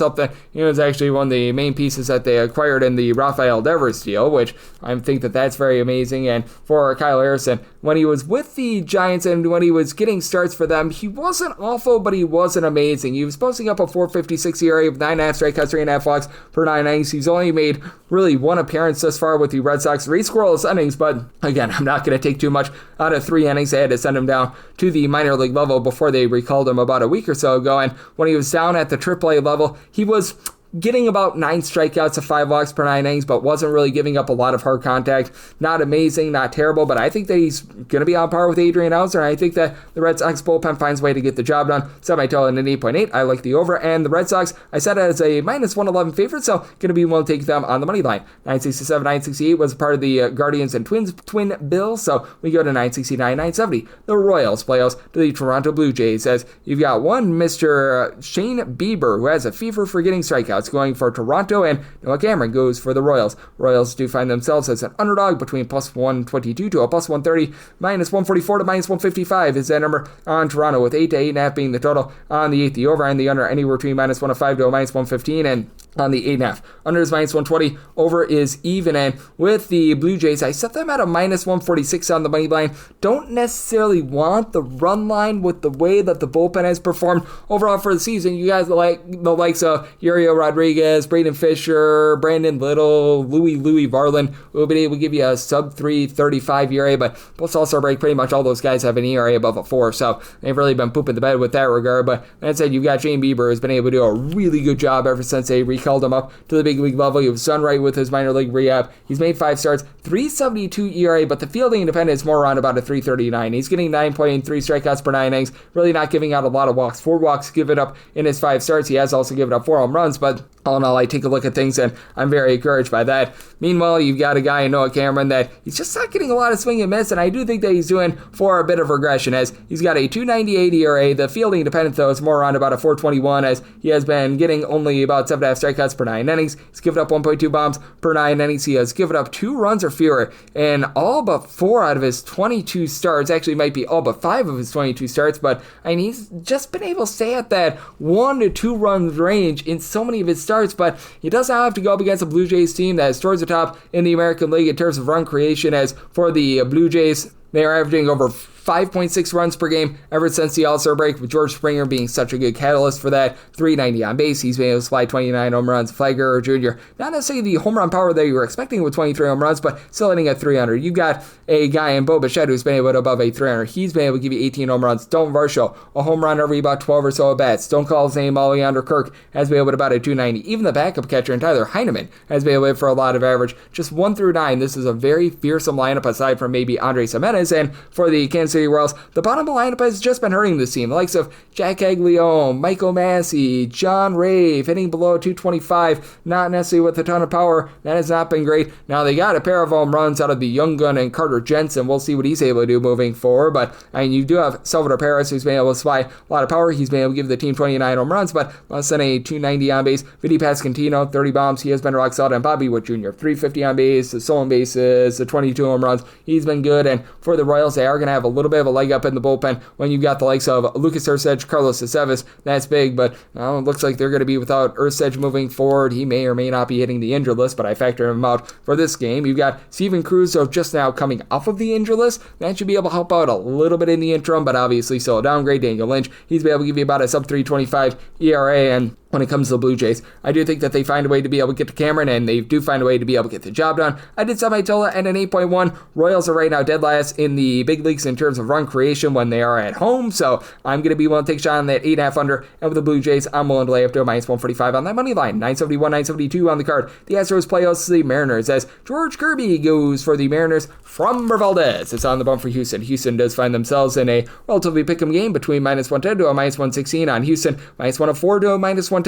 He was actually one of the main pieces that they acquired in the Rafael Devers deal, which I think that that's very amazing. And for Kyle Harrison, when he was with the Giants and when he was getting starts for them, he wasn't awful, but he wasn't amazing. He was posting up a 4.56 ERA with 9.5 strikeouts, 3.5 walks per 9 innings. He's only made really one appearance thus far with the Red Sox, 3 scoreless innings, but again, I'm not going to take too much out of 3 innings. They had to send him down to the minor league level before they recalled him about a week or so ago, and when he was down at the AAA level, he was getting about 9 strikeouts to 5 walks per 9 innings, but wasn't really giving up a lot of hard contact. Not amazing, not terrible, but I think that he's going to be on par with Adrian Hauser, and I think that the Red Sox bullpen finds a way to get the job done. Set my total at an 8.8. I like the over, and the Red Sox, I set it as a minus 111 favorite, so going to be willing to take them on the money line. 967, 968 was part of the Guardians and Twins twin bill, so we go to 969, 970. The Royals playoffs to the Toronto Blue Jays, as you've got one Mr. Shane Bieber, who has a fever for getting strikeouts, going for Toronto, and Noah Cameron goes for the Royals. Royals do find themselves as an underdog between plus 122 to a plus 130, minus 144 to minus 155 is that number on Toronto, with 8 to 8.5 being the total. On the 8, the over and the under anywhere between minus 105 to a minus 115, and on the 8.5. Under is minus 120, over is even, and with the Blue Jays, I set them at a minus 146 on the money line. Don't necessarily want the run line with the way that the bullpen has performed overall for the season. You guys like the likes of Yuriel Rodriguez, Braden Fisher, Brandon Little, Louis Varland, who will be able to give you a sub 3.35 ERA, but post All-Star break, pretty much all those guys have an ERA above a 4, so they've really been pooping the bed with that regard. But that said, you've got Shane Bieber, who's been able to do a really good job ever since they recalled him up to the big league level. He was done right with his minor league rehab. He's made 5 starts, 3.72 ERA, but the fielding independent is more around about a 3.39. He's getting 9.3 strikeouts per 9 innings, really not giving out a lot of walks. 4 walks given up in his 5 starts. He has also given up 4 home runs, but all in all, I take a look at things and I'm very encouraged by that. Meanwhile, you've got a guy in Noah Cameron that he's just not getting a lot of swing and miss, and I do think that he's doing for a bit of regression as he's got a 2.98 ERA. The fielding dependent, though, is more around about a 4.21 as he has been getting only about 7.5 strikeouts per 9 innings. He's given up 1.2 bombs per 9 innings. He has given up 2 runs or fewer in all but 4 out of his 22 starts. Actually, might be all but 5 of his 22 starts, but I mean, he's just been able to stay at that 1 to 2 run range in so many of his starts, but he does not have to go up against a Blue Jays team that is towards the top in the American League in terms of run creation. As for the Blue Jays, they are averaging over 5.6 runs per game ever since the All-Star break, with George Springer being such a good catalyst for that. 390 on base. He's been able to supply 29 home runs. Flagger Jr., not necessarily the home run power that you were expecting with 23 home runs, but still hitting at 300. You've got a guy in Bo Bichette who's been able to above a 300. He's been able to give you 18 home runs. Dalton Varsho, a home run every about 12 or so at bats. Don't call his name Oleander Kirk has been able to about a 290. Even the backup catcher in Tyler Heineman has been able to hit for a lot of average. Just 1 through 9. This is a very fearsome lineup aside from maybe Andres Gimenez. And for the Kansas City Royals, the bottom of the lineup has just been hurting this team. The likes of Jack Aglione, Michael Massey, John Rave, hitting below 225, not necessarily with a ton of power. That has not been great. Now they got a pair of home runs out of the young gun and Carter Jensen. We'll see what he's able to do moving forward. But I mean, you do have Salvador Perez, who's been able to supply a lot of power. He's been able to give the team 29 home runs, but less than a 290 on base. Vinny Pasquantino, 30 bombs. He has been rock solid. And Bobby Witt Jr., 350 on base, the stolen bases, the 22 home runs. He's been good. And for the Royals, they are going to have a little bit of a leg up in the bullpen when you've got the likes of Lucas Erceg, Carlos Aceves. That's big, but it looks like they're going to be without Erceg moving forward. He may or may not be hitting the injured list, but I factor him out for this game. You've got Steven Cruz, so just now coming off of the injured list. That should be able to help out a little bit in the interim, but obviously still a downgrade. Daniel Lynch, he's been able to give you about a sub 3.25 ERA, and when it comes to the Blue Jays, I do think that they find a way to be able to get to Cameron, and they do find a way to be able to get the job done. I did Semi-Tola and an 8.1. Royals are right now dead last in the big leagues in terms of run creation when they are at home, so I'm going to be willing to take a shot on that 8.5 under, and with the Blue Jays, I'm willing to lay up to a minus 145 on that money line. 971, 972 on the card. The Astros play host the Mariners as George Kirby goes for the Mariners from Valdez. It's on the bump for Houston. Houston does find themselves in a relatively pick'em game between minus 110 to a minus 116 on Houston, minus 104 to a minus 110.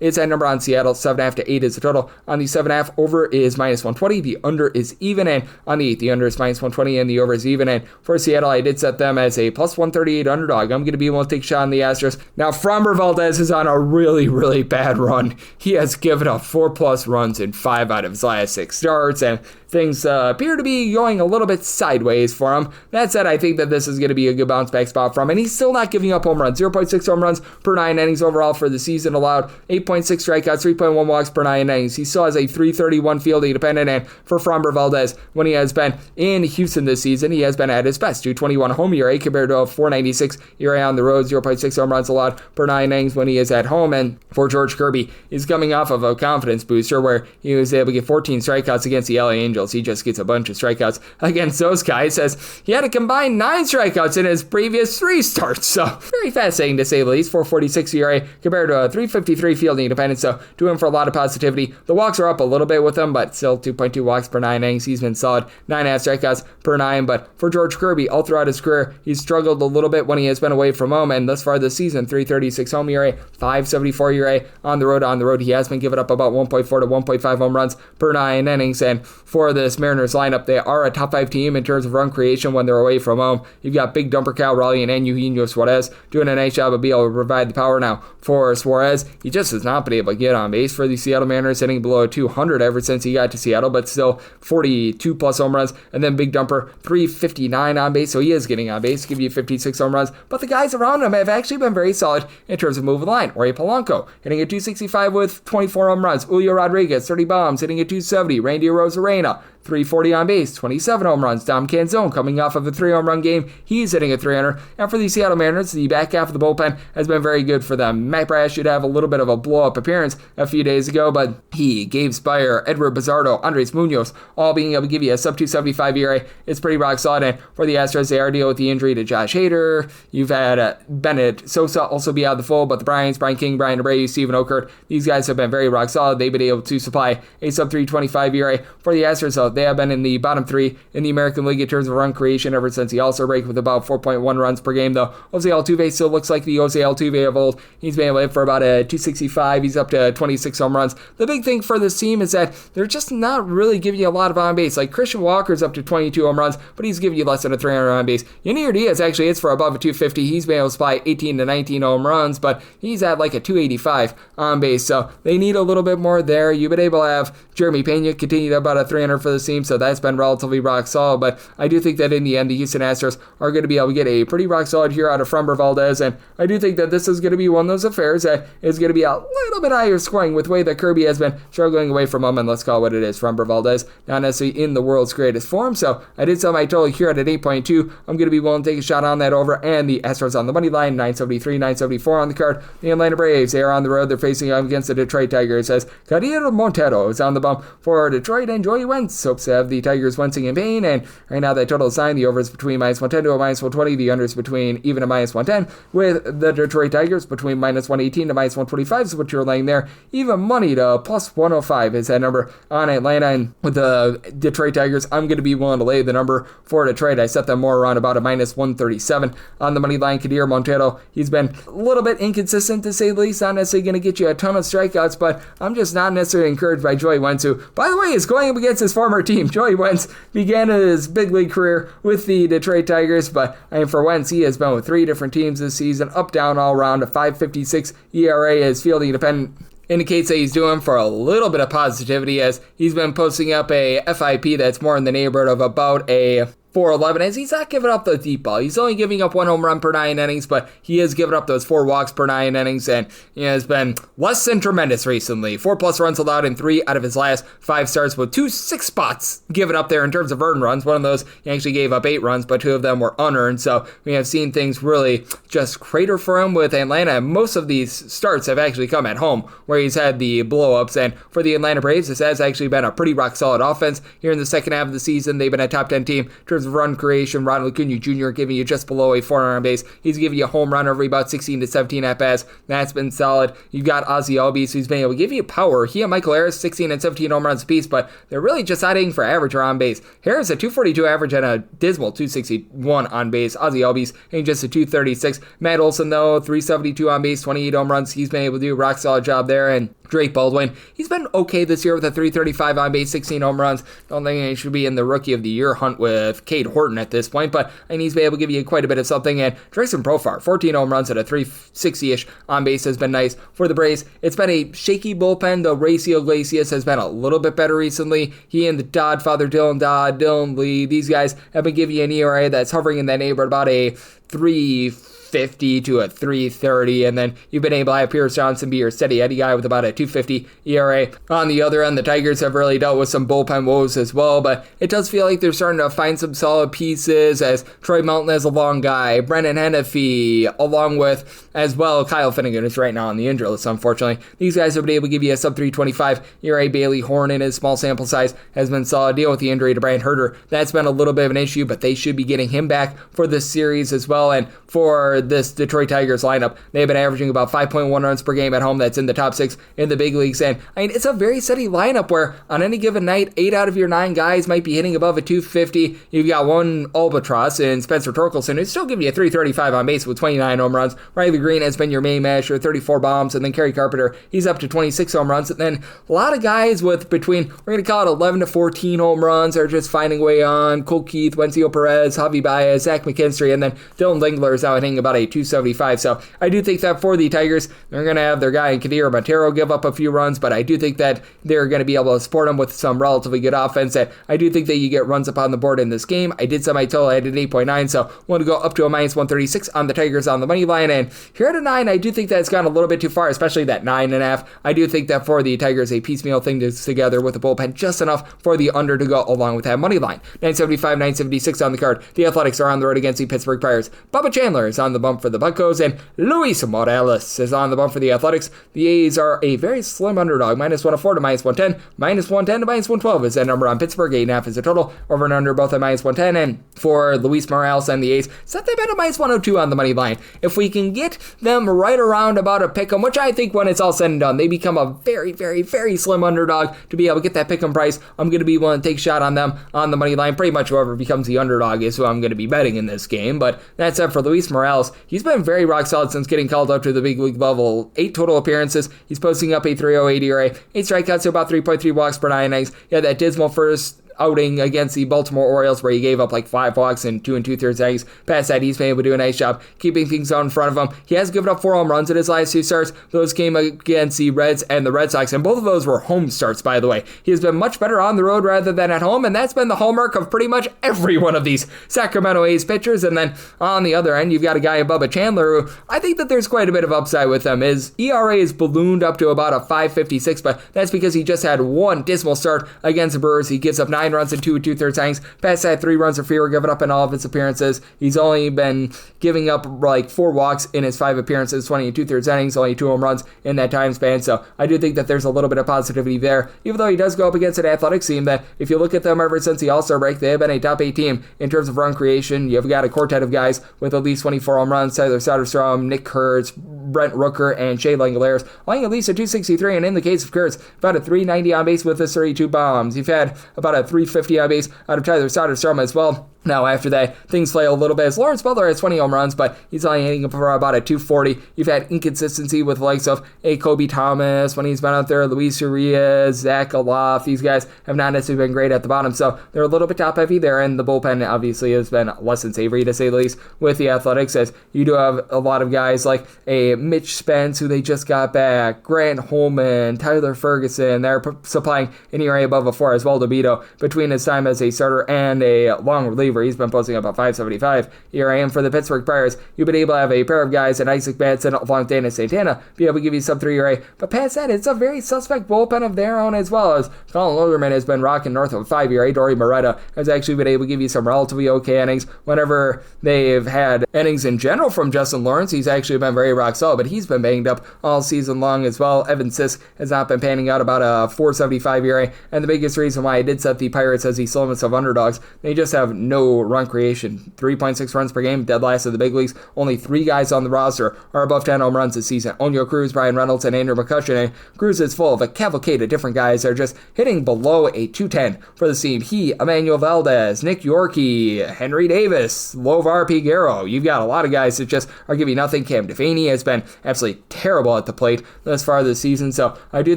It's that number on Seattle. 7.5 to 8 is the total. On the 7.5, over is minus 120. The under is even, and on the 8, the under is minus 120 and the over is even. And for Seattle, I did set them as a plus 138 underdog. I'm going to be able to take a shot on the Astros. Now, Framber Valdez is on a really, really bad run. He has given up 4+ runs in 5 out of his last 6 starts, and things appear to be going a little bit sideways for him. That said, I think that this is going to be a good bounce back spot for him, and he's still not giving up home runs. 0.6 home runs per 9 innings overall for the season allowed, 8.6 strikeouts, 3.1 walks per 9 innings. He still has a 331 fielding dependent, and for Framber Valdez, when he has been in Houston this season, he has been at his best. 221 home ERA compared to a 496 ERA on the road, 0.6 home runs allowed per 9 innings when he is at home. And for George Kirby, he's coming off of a confidence booster where he was able to get 14 strikeouts against the LA Angels. He just gets a bunch of strikeouts against those guys, as he had a combined 9 strikeouts in his previous 3 starts. So very fascinating to say the least. 446 ERA compared to a 353 fielding independence. So to him for a lot of positivity. The walks are up a little bit with him, but still 2.2 walks per 9 innings. He's been solid. 9.5 strikeouts per 9. But for George Kirby, all throughout his career, he's struggled a little bit when he has been away from home. And thus far this season, 336 home ERA, 574 ERA on the road. On the road, he has been giving up about 1.4 to 1.5 home runs per 9 innings. And for this Mariners lineup, they are a top 5 team in terms of run creation when they're away from home. You've got big dumper Cal Raleigh and Eugenio Suarez doing a nice job of being able to provide the power. Now for Suarez, he just has not been able to get on base for the Seattle Mariners, hitting below 200 ever since he got to Seattle, but still 42 plus home runs. And then big dumper, 359 on base, so he is getting on base, give you 56 home runs. But the guys around him have actually been very solid in terms of moving the line. Jorge Polanco hitting at 265 with 24 home runs. Julio Rodriguez, 30 bombs, hitting at 270. Randy Arozarena, 340 on base, 27 home runs. Dom Canzone coming off of a 3 home run game. He's hitting at 300. And for the Seattle Mariners, the back half of the bullpen has been very good for them. Matt Brash should have a little bit of a blow-up appearance a few days ago, but he, Gabe Spire, Edward Bizardo, Andres Munoz, all being able to give you a sub 275 ERA. It's pretty rock solid. And for the Astros, they are dealing with the injury to Josh Hader. You've had Bennett Sosa also be out of the fold, but the Bryants, Brian King, Brian Abreu, Stephen Okert, these guys have been very rock solid. They've been able to supply a sub 325 ERA. For the Astros, they have been in the bottom 3 in the American League in terms of run creation ever since the All-Star break with about 4.1 runs per game, though. Jose Altuve still looks like the Jose Altuve of old. He's been able to hit for about a 265. He's up to 26 home runs. The big thing for this team is that they're just not really giving you a lot of on base. Like Christian Walker's up to 22 home runs, but he's giving you less than a 300 on base. Yanier Diaz actually hits for above a 250. He's been able to supply 18 to 19 home runs, but he's at like a 285 on base, so they need a little bit more there. You've been able to have Jeremy Pena continue to about a 300 for the team, so that's been relatively rock solid, but I do think that in the end, the Houston Astros are going to be able to get a pretty rock solid here out of Framber Valdez, and I do think that this is going to be one of those affairs that is going to be a little bit higher scoring with the way that Kirby has been struggling away from him, and let's call it what it is. Framber Valdez, not necessarily in the world's greatest form, so I did sell my total here at an 8.2. I'm going to be willing to take a shot on that over, and the Astros on the money line, 973, 974 on the card. The Atlanta Braves, they are on the road. They're facing up against the Detroit Tigers as Cadir Montero is on the bump for Detroit, and Joey Wentz hopes to have the Tigers wincing in pain, and right now that total is 9. The over is between minus 110 to a minus 120. The under is between even a minus 110, with the Detroit Tigers between minus 118 to minus 125 is what you're laying there. Even money to plus 105 is that number on Atlanta, and with the Detroit Tigers, I'm going to be willing to lay the number for Detroit. I set them more around about a minus 137 on the money line. Cadir Montero, he's been a little bit inconsistent to say the least, not necessarily going to get you a ton of strikeouts, but I'm just not necessarily encouraged by Joey Wentz, who, by the way, is going up against his former team. Joey Wentz began his big league career with the Detroit Tigers, but for Wentz, he has been with 3 different teams this season, up, down, all around. A 5.56 ERA as fielding independent indicates that he's doing for a little bit of positivity, as he's been posting up a FIP that's more in the neighborhood of about a 4.11, as he's not giving up the deep ball. He's only giving up 1 home run per 9 innings, but he has given up those 4 walks per 9 innings, and has been less than tremendous recently. 4+ runs allowed in 3 out of his last 5 starts, with 2 6 spots given up there in terms of earned runs. One of those, he actually gave up 8 runs, but 2 of them were unearned, so we have seen things really just crater for him with Atlanta, and most of these starts have actually come at home, where he's had the blow-ups, and for the Atlanta Braves, this has actually been a pretty rock-solid offense here in the second half of the season. They've been a top 10 team in terms of run creation. Ronald Acuna Jr. giving you just below a 400 on base. He's giving you a home run every about 16 to 17 at bats. That's been solid. You've got Ozzie Albies, who's been able to give you power. He and Michael Harris, 16 and 17 home runs apiece, but they're really just not hitting for average or on base. Harris a 242 average and a dismal 261 on base. Ozzie Albies hitting just a 236. Matt Olson, though, 372 on base, 28 home runs. He's been able to do a rock solid job there, and Drake Baldwin, he's been okay this year with a 335 on base, 16 home runs. Don't think he should be in the Rookie of the Year hunt with Cade Horton at this point, but he's been able to give you quite a bit of something. And Drayson Profar, 14 home runs at a 360-ish on base has been nice for the Braves. It's been a shaky bullpen, though. Racy Iglesias has been a little bit better recently. He and the Dodd father, Dylan Dodd, Dylan Lee, these guys have been giving you an ERA that's hovering in that neighborhood about a 3.50 to a 3.30, and then you've been able to have Pierce Johnson be your steady Eddie guy with about a 2.50 ERA. On the other end, the Tigers have really dealt with some bullpen woes as well, but it does feel like they're starting to find some solid pieces, as Troy Melton is a long guy, Brennan Hennefy, along with, as well, Kyle Finnegan is right now on the injury list, unfortunately. These guys have been able to give you a sub 3.25 ERA. Bailey Horn, in his small sample size, has been solid. Deal with the injury to Brian Herter. That's been a little bit of an issue, but they should be getting him back for this series as well. And for this Detroit Tigers lineup, they've been averaging about 5.1 runs per game at home. That's in the top 6 in the big leagues. And it's a very steady lineup where on any given night, 8 out of your 9 guys might be hitting above a 250. You've got one albatross in Spencer Torkelson, who's still giving you a 335 on base with 29 home runs. Riley Green has been your main masher, 34 bombs. And then Kerry Carpenter, he's up to 26 home runs. And then a lot of guys with between, we're going to call it 11 to 14 home runs are just finding a way on. Cole Keith, Wencio Perez, Javi Baez, Zach McKinstry, and then Dylan Dingler is out hitting about a 275. So I do think that for the Tigers, they're going to have their guy in Cadir Montero give up a few runs, but I do think that they're going to be able to support them with some relatively good offense. And I do think that you get runs up on the board in this game. I did set my total at an 8.9, so I want to go up to a minus 136 on the Tigers on the money line. And here at a 9, I do think that it's gone a little bit too far, especially that 9.5. I do think that for the Tigers, a piecemeal thing together with the bullpen, just enough for the under to go along with that money line. 975, 976 on the card. The Athletics are on the road against the Pittsburgh Pirates. Bubba Chandler is on the bump for the Buccos, and Luis Morales is on the bump for the Athletics. The A's are a very slim underdog, -104 to -110, -110 to -112 is that number on Pittsburgh. 8.5 is the total. Over and under both at -110, and for Luis Morales and the A's, set them at a -102 on the money line. If we can get them right around about a pick'em, which I think when it's all said and done, they become a very, very, very slim underdog to be able to get that pick'em price, I'm going to be willing to take a shot on them on the money line. Pretty much whoever becomes the underdog is who I'm going to be betting in this game. But that said, for Luis Morales, he's been very rock solid since getting called up to the big league level. 8 total appearances. He's posting up a 3.08 ERA, 8 strikeouts, so about 3.3 walks per 9 innings. He had that dismal first outing against the Baltimore Orioles where he gave up like 5 walks in 2 2/3 innings. Past that, he's been able to do a nice job keeping things out in front of him. He has given up 4 home runs in his last 2 starts. Those came against the Reds and the Red Sox, and both of those were home starts, by the way. He has been much better on the road rather than at home, and that's been the hallmark of pretty much every one of these Sacramento A's pitchers. And then on the other end, you've got a guy in Bubba Chandler who I think that there's quite a bit of upside with him. His ERA is ballooned up to about a 5.56, but that's because he just had one dismal start against the Brewers. He gives up 9 runs in 2 2/3 innings. Past that, 3 runs or fewer given up in all of his appearances. He's only been giving up like 4 walks in his 5 appearances, 20 2/3 innings, only 2 home runs in that time span. So I do think that there's a little bit of positivity there, even though he does go up against an Athletics team that, if you look at them ever since the All-Star break, they have been a top 8 team in terms of run creation. You've got a quartet of guys with at least 24 home runs: Tyler Soderstrom, Nick Kurtz, Brent Rooker, and Shea Langoliers, owing at least a 263, and in the case of Kurtz, about a 390 on base with his 32 bombs. You've had about a 350 on base out of Tyler Soderstrom as well. Now, after that, things flail a little bit as Lawrence Butler has 20 home runs, but he's only hitting for about a 240. You've had inconsistency with the likes of Kobe Thomas when he's been out there, Luis Urias, Zach Alof. These guys have not necessarily been great at the bottom, so they're a little bit top heavy there, and the bullpen obviously has been less than savory, to say the least, with the Athletics, as you do have a lot of guys like a Mitch Spence, who they just got back, Grant Holman, Tyler Ferguson. They're supplying an ERA above a 4 as well. DeVito, between his time as a starter and a long reliever, he's been posting about 5.75 ERA. And for the Pittsburgh Pirates, you've been able to have a pair of guys in Isaac Madsen along with Dennis Santana be able to give you sub 3 ERA. But past that, it's a very suspect bullpen of their own, as well as Colin Loderman has been rocking north of 5 ERA. Dory Moretta has actually been able to give you some relatively okay innings. Whenever they've had innings in general from Justin Lawrence, he's actually been very rock solid, but he's been banged up all season long as well. Evan Sisk has not been panning out, about a 4.75 ERA. And the biggest reason why I did set the Pirates as the slowest of underdogs, they just have no run creation. 3.6 runs per game, dead last of the big leagues. Only 3 guys on the roster are above 10 home runs this season: Oneil Cruz, Brian Reynolds, and Andrew McCutchen. And Cruz is full of a cavalcade of different guys that are just hitting below a 210 for the team. He, Emmanuel Valdez, Nick Yorkie, Henry Davis, Lovar Piguero. You've got a lot of guys that just are giving nothing. Cam Devaney has been absolutely terrible at the plate thus far this season, so I do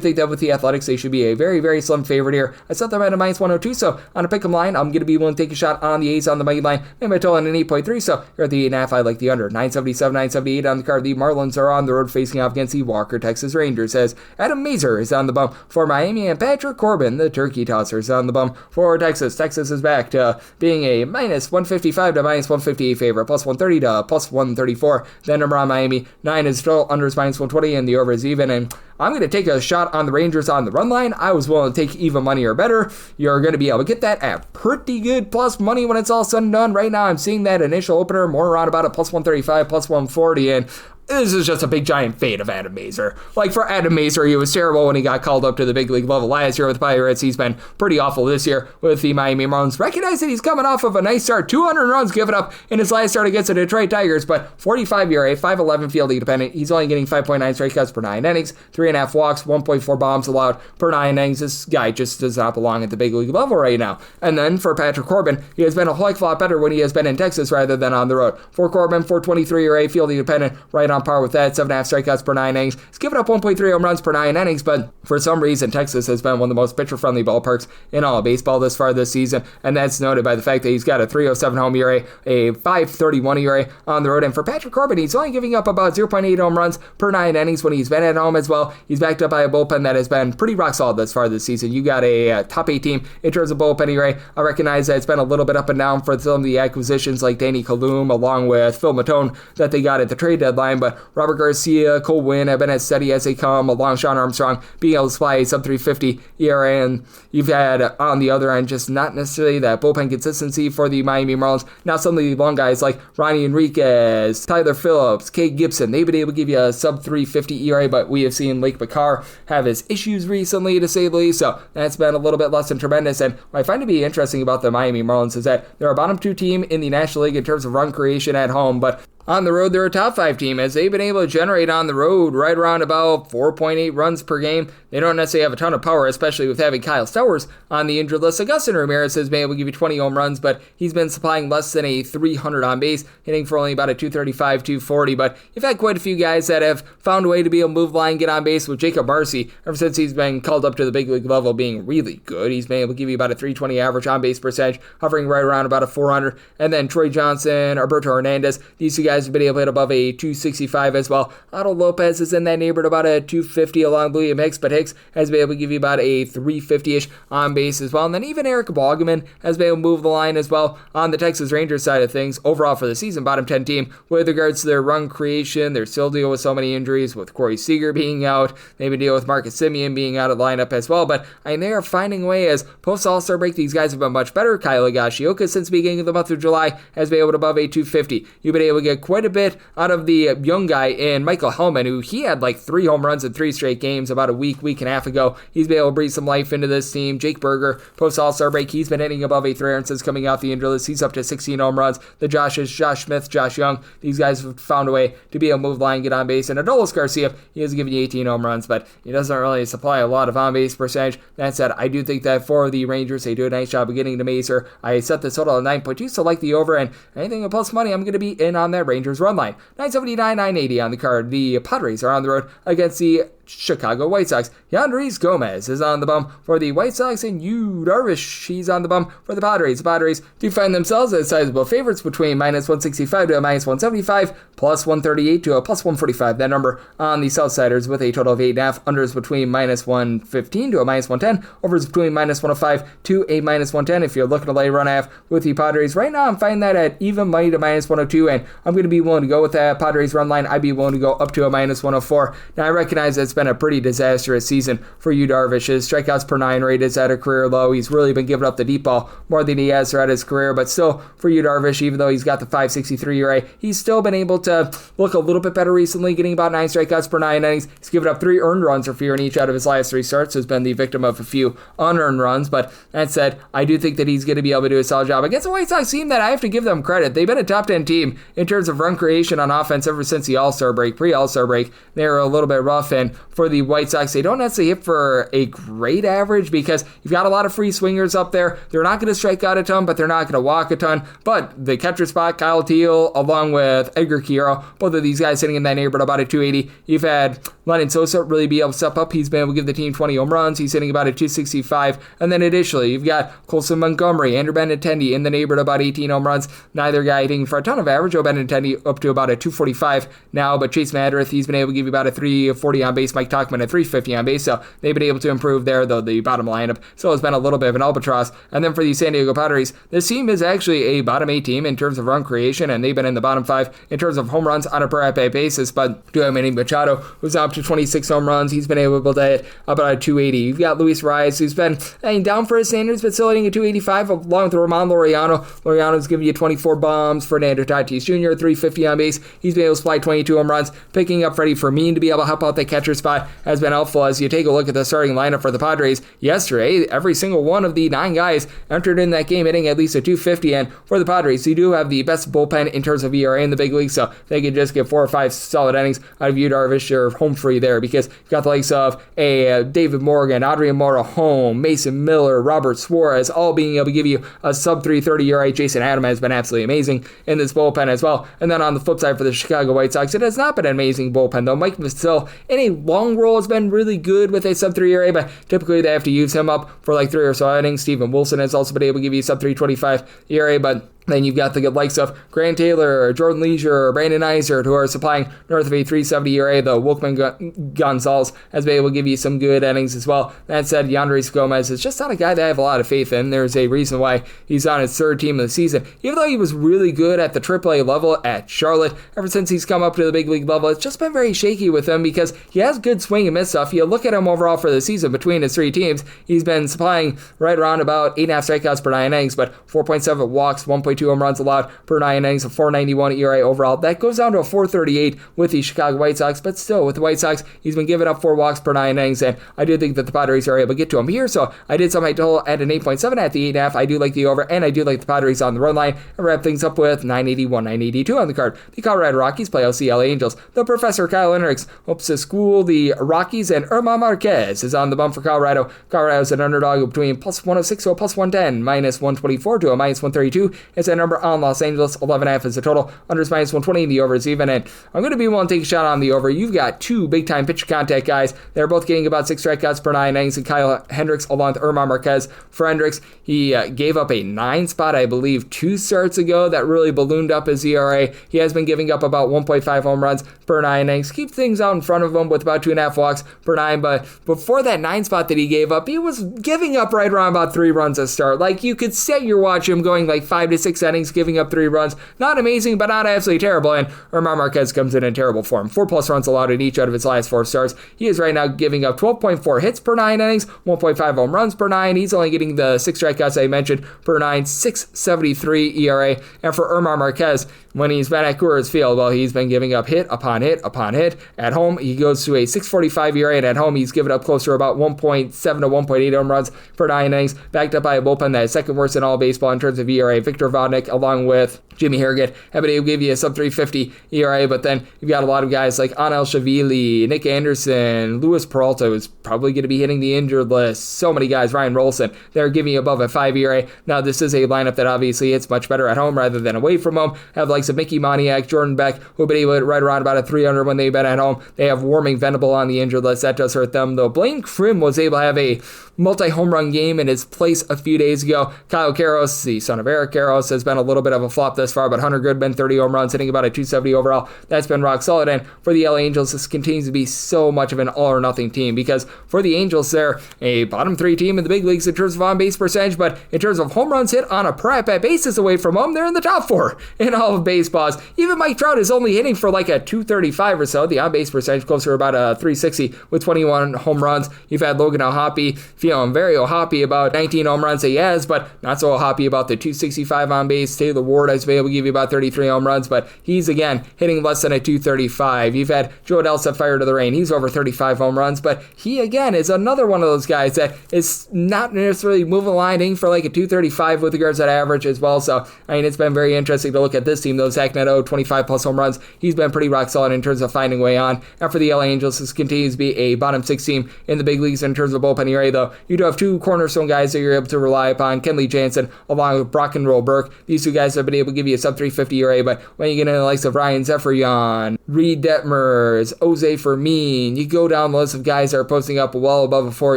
think that with the Athletics, they should be a very, very slim favorite here. I set them at a -102, so on a pick'em line, I'm going to be willing to take a shot on the A's on the money line. Maybe I total an 8.3, so you're at the 8.5. I like the under. 977, 978 on the card. The Marlins are on the road facing off against the Walker, Texas Rangers, as Adam Mazer is on the bump for Miami, and Patrick Corbin, the turkey tosser, is on the bump for Texas. Texas is back to being a -155 to -158 favorite, +130 to +134. Then number on Miami, 9 is total, under is -120, and the over is even. And I'm going to take a shot on the Rangers on the run line. I was willing to take even money or better. You're going to be able to get that at pretty good plus money when it's all said and done. Right now, I'm seeing that initial opener more around about a +135, +140, and this is just a big giant fade of Adam Mazer. Like, for Adam Mazer, he was terrible when he got called up to the big league level last year with the Pirates. He's been pretty awful this year with the Miami Marlins. Recognize that he's coming off of a nice start, 200 runs given up in his last start against the Detroit Tigers, but 45 ERA, 5.11 fielding dependent. He's only getting 5.9 strikeouts per 9 innings, 3.5 walks, 1.4 bombs allowed per 9 innings. This guy just does not belong at the big league level right now. And then for Patrick Corbin, he has been a whole heck of a lot better when he has been in Texas rather than on the road. For Corbin, 4.23 ERA, fielding dependent, right on par with that, 7.5 strikeouts per 9 innings. He's given up 1.3 home runs per 9 innings, but for some reason, Texas has been one of the most pitcher-friendly ballparks in all of baseball this far this season, and that's noted by the fact that he's got a 3.07 home ERA, a 5.31 ERA on the road. And for Patrick Corbin, he's only giving up about 0.8 home runs per 9 innings when he's been at home as well. He's backed up by a bullpen that has been pretty rock solid this far this season. You got a top 8 team in terms of bullpen ERA. I recognize that it's been a little bit up and down for some of the acquisitions like Danny Kalum along with Phil Matone that they got at the trade deadline, but Robert Garcia, Cole Winn have been as steady as they come, along Sean Armstrong being able to supply a sub 350 ERA, and you've had on the other end just not necessarily that bullpen consistency for the Miami Marlins. Now some of the long guys like Ronnie Enriquez, Tyler Phillips, Cade Gibson, they've been able to give you a sub 350 ERA, but we have seen Lake McCarr have his issues recently, to say the least, so that's been a little bit less than tremendous. And what I find to be interesting about the Miami Marlins is that they're a bottom 2 team in the National League in terms of run creation at home, but on the road, they're a top 5 team, as they've been able to generate on the road right around about 4.8 runs per game. They don't necessarily have a ton of power, especially with having Kyle Stowers on the injured list. Augustin Ramirez has been able to give you 20 home runs, but he's been supplying less than a 300 on base, hitting for only about a 235, 240. But you've had quite a few guys that have found a way to be able to move the line, get on base. With Jacob Marcy, ever since he's been called up to the big league level, being really good, he's been able to give you about a 320 average on base percentage, hovering right around about a 400. And then Troy Johnson, Alberto Hernandez, these two guys have been able to hit above a 265 as well. Otto Lopez is in that neighborhood about a 250 along William Hicks, but Hicks has been able to give you about a 350-ish on base as well. And then even Eric Balgaman has been able to move the line as well on the Texas Rangers side of things. Overall for the season, bottom 10 team with regards to their run creation. They're still dealing with so many injuries, with Corey Seager being out. They've been dealing with Marcus Semien being out of the lineup as well. But they are finding a way, as post All-Star break, these guys have been much better. Kyle Higashioka, since the beginning of the month of July, has been able to above a 250. You've been able to get quite a bit out of the young guy in Michael Hellman, who he had like 3 home runs in 3 straight games about a week and a half ago. He's been able to breathe some life into this team. Jake Berger, post All-Star break, he's been hitting above a 300 since coming out the injury list. He's up to 16 home runs. The Joshes, Josh Smith, Josh Young, these guys have found a way to be able to move the line, get on base. And Adolis Garcia, he has given you 18 home runs, but he doesn't really supply a lot of on-base percentage. That said, I do think that for the Rangers, they do a nice job of getting to Mazer. I set this total at 9.2, so like the over, and anything plus money, I'm going to be in on that Rangers run line. 979, 980 on the card. The Padres are on the road against the Chicago White Sox. Yandris Gomez is on the bum for the White Sox, and Yu Darvish, he's on the bum for the Padres. The Padres do find themselves as sizable favorites between minus 165 to a minus 175, plus 138 to a plus 145. That number on the Southsiders with a total of 8.5. Unders between minus 115 to a minus 110. Overs between minus 105 to a minus 110. If you're looking to lay run half with the Padres, right now I'm finding that at even money to minus 102, and I'm going to be willing to go with that Padres run line. I'd be willing to go up to a minus 104. Now I recognize it's been a pretty disastrous season for Yu Darvish. His strikeouts per 9 rate is at a career low. He's really been giving up the deep ball more than he has throughout his career, but still for Yu Darvish, even though he's got the 5.63 ERA, he's still been able to look a little bit better recently, getting about 9 strikeouts per 9 innings. He's given up 3 earned runs or fewer in each out of his last 3 starts, so has been the victim of a few unearned runs, but that said, I do think that he's going to be able to do a solid job against the White Sox team that I have to give them credit. They've been a top 10 team in terms of run creation on offense ever since the All-Star break, pre-All-Star break. They're a little bit rough, and for the White Sox, they don't necessarily hit for a great average because you've got a lot of free swingers up there. They're not going to strike out a ton, but they're not going to walk a ton. But the catcher spot, Kyle Teal, along with Edgar Quero, both of these guys sitting in that neighborhood about a 280. You've had Lennon Sosa really be able to step up. He's been able to give the team 20 home runs. He's hitting about a 265. And then additionally, you've got Colson Montgomery, Andrew Benintendi in the neighborhood about 18 home runs. Neither guy hitting for a ton of average. Joe Benintendi up to about a 245 now, but Chase Madrith, he's been able to give you about a 340 on base. Mike Tauchman at 350 on base. So they've been able to improve there, though the bottom lineup still has been a little bit of an albatross. And then for the San Diego Padres, this team is actually a bottom 8 team in terms of run creation, and they've been in the bottom 5 in terms of home runs on a per at-bat basis. But Manny Machado, who's up to 26 home runs, he's been able to hit about a 280. You've got Luis Reyes, who's been down for his standards, but still hitting a 285, along with Ramon Laureano. Laureano's giving you 24 bombs. Fernando Tatis Jr., 350 on base. He's been able to supply 22 home runs. Picking up Freddie Fermin to be able to help out the catcher spot has been helpful. As you take a look at the starting lineup for the Padres yesterday, every single one of the 9 guys entered in that game hitting at least a 250, and for the Padres, you do have the best bullpen in terms of ERA in the big league, so they could just get 4 or 5 solid innings out of Yu Darvish. You're home free there because you've got the likes of David Morgan, Adrian Morejon, Mason Miller, Robert Suarez, all being able to give you a sub 330 ERA. Jason Adam has been absolutely amazing in this bullpen as well. And then on the flip side for the Chicago White Sox, it has not been an amazing bullpen, though. Mike Vasil in a long roll has been really good with a sub 3 ERA, but typically they have to use him up for like 3 or so innings. Steven Wilson has also been able to give you sub 325 ERA, but Then you've got the good likes of Grant Taylor, Jordan Leisure, Brandon Eisert, who are supplying north of a 3.70 ERA. The Wilkman Gonzalez has been able to give you some good innings as well. That said, Yandres Gomez is just not a guy that I have a lot of faith in. There's a reason why he's on his third team of the season. Even though he was really good at the AAA level at Charlotte, ever since he's come up to the big league level, it's just been very shaky with him because he has good swing and miss stuff. You look at him overall for the season between his three teams, he's been supplying right around about 8.5 strikeouts per 9 innings, but 4.7 walks, 1.2 home runs allowed per 9 innings, a 4.91 ERA overall. That goes down to a 4.38 with the Chicago White Sox, but still, with the White Sox, he's been giving up 4 walks per 9 innings, and I do think that the Padres are able to get to him here, so I did set my total at an 8.7 at the 8.5. I do like the over, and I do like the Padres on the run line, and wrap things up with 981, 982 on the card. The Colorado Rockies play out the LA Angels. The Professor Kyle Hendricks hopes to school the Rockies, and Irma Marquez is on the bump for Colorado. Colorado's an underdog between plus 106 to a plus 110, minus 124 to a minus 132. It's a number on Los Angeles. 11.5 is the total. Unders minus 120. The over is even. And I'm going to be willing to take a shot on the over. You've got two big-time pitcher contact guys. They're both getting about 6 strikeouts per 9 innings. And Kyle Hendricks along with Irma Marquez. For Hendricks, he gave up a 9 spot, I believe, 2 starts ago. That really ballooned up his ERA. He has been giving up about 1.5 home runs per 9 innings. Keep things out in front of him with about 2.5 walks per 9. But before that 9 spot that he gave up, he was giving up right around about 3 runs a start. Like, you could set your watch him going like 5 to 6 innings, giving up 3 runs. Not amazing, but not absolutely terrible. And Irma Marquez comes in terrible form. 4+ runs allowed in each out of his last 4 starts. He is right now giving up 12.4 hits per 9 innings, 1.5 home runs per 9. He's only getting the 6 strikeouts I mentioned per 9, 6.73 ERA. And for Irma Marquez, when he's been at Coors Field, well, he's been giving up hit upon hit upon hit. At home, he goes to a 6.45 ERA, and at home, he's given up closer to about 1.7 to 1.8 home runs per 9 innings, backed up by a bullpen that is second worst in all baseball in terms of ERA. Victor Vodnik, along with Jimmy Harrigan, have been able to give you a sub-350 ERA, but then you've got a lot of guys like Anel Shavili, Nick Anderson, Luis Peralta, who's probably going to be hitting the injured list. So many guys, Ryan Rolson, they're giving you above a 5 ERA. Now, this is a lineup that obviously hits much better at home rather than away from home. Have likes of Mickey Moniak, Jordan Beck, who have been able to hit right around about a 300 when they've been at home. They have Warming Venable on the injured list. That does hurt them, though. Blaine Crim was able to have a multi-home run game in his place a few days ago. Kyle Karros, the son of Eric Karros, has been a little bit of a flop thus far, but Hunter Goodman, 30 home runs, hitting about a 270 overall. That's been rock solid. And for the LA Angels, this continues to be so much of an all-or-nothing team, because for the Angels, they're a bottom 3 team in the big leagues in terms of on-base percentage, but in terms of home runs hit on a per at-bat basis away from home, they're in the top 4 in all of baseballs. Even Mike Trout is only hitting for like a 235 or so. The on-base percentage closer to about a 360 with 21 home runs. You've had Logan O'Hoppe feeling very O'Hoppe about 19 home runs that he has, but not so O'Hoppe about the 265 on base. Taylor Ward has been able to give you about 33 home runs, but he's again hitting less than a 235. You've had Joe Adell set fire to the rain. He's over 35 home runs, but he again is another one of those guys that is not necessarily moving the line, hitting for like a 235 with regards to that average as well. So I mean, it's been very interesting to look at this team. Though Zach Neto, 25 plus home runs, he's been pretty rock solid in terms of finding way on. And for the LA Angels, this continues to be a bottom 6 team in the big leagues in terms of bullpen ERA. Though you do have 2 cornerstone guys that you're able to rely upon, Kenley Jansen along with Brock and Roll Burke. These 2 guys have been able to give you a sub 350 ERA, but when you get into the likes of Ryan Zefrian, Reed Detmers, Jose Fermin, you go down the list of guys that are posting up well above a 4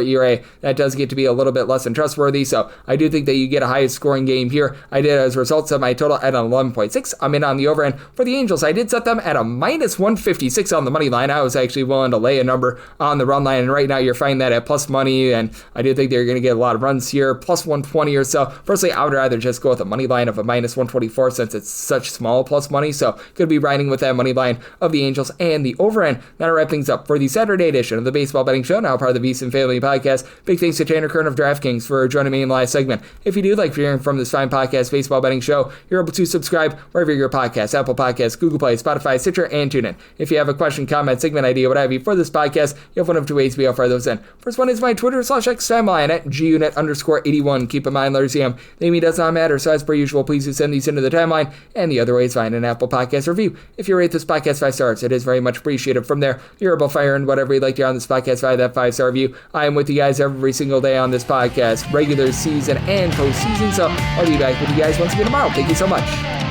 ERA, that does get to be a little bit less than trustworthy. So I do think that you get a highest scoring game here. I did, as a result, set my total at an 11.6. I'm in on the over end. For the Angels, I did set them at a minus 156 on the money line. I was actually willing to lay a number on the run line, and right now you're finding that at plus money, and I do think they're going to get a lot of runs here, plus 120 or so. Personally, I would rather just go with a money line of a minus 124 since it's such small plus money, so could be riding with that money line of the Angels and the over end. That'll wrap things up for the Saturday edition of the Baseball Betting Show, now part of the VSiN Family Podcast. Big thanks to Tanner Kern of DraftKings for joining me in the last segment. If you do like hearing from this fine podcast, Baseball Betting Show, you're able to subscribe wherever your podcasts, Apple Podcasts, Google Play, Spotify, Stitcher, and TuneIn. If you have a question, comment, segment idea, what have you for this podcast, you have one of 2 ways to be able to fire those in. First one is my Twitter/X timeline at gunit_81. Keep in mind, letters CM, the name does not matter, so as per usual, please do send these into the timeline. And the other way is find an Apple Podcast review. If you rate this podcast 5 stars, it is very much appreciated. From there, you're able to fire in whatever you'd like to hear on this podcast via that 5-star review. I am with you guys every single day on this podcast, regular season and postseason, so I'll be back with you guys once again tomorrow. Thank you so much.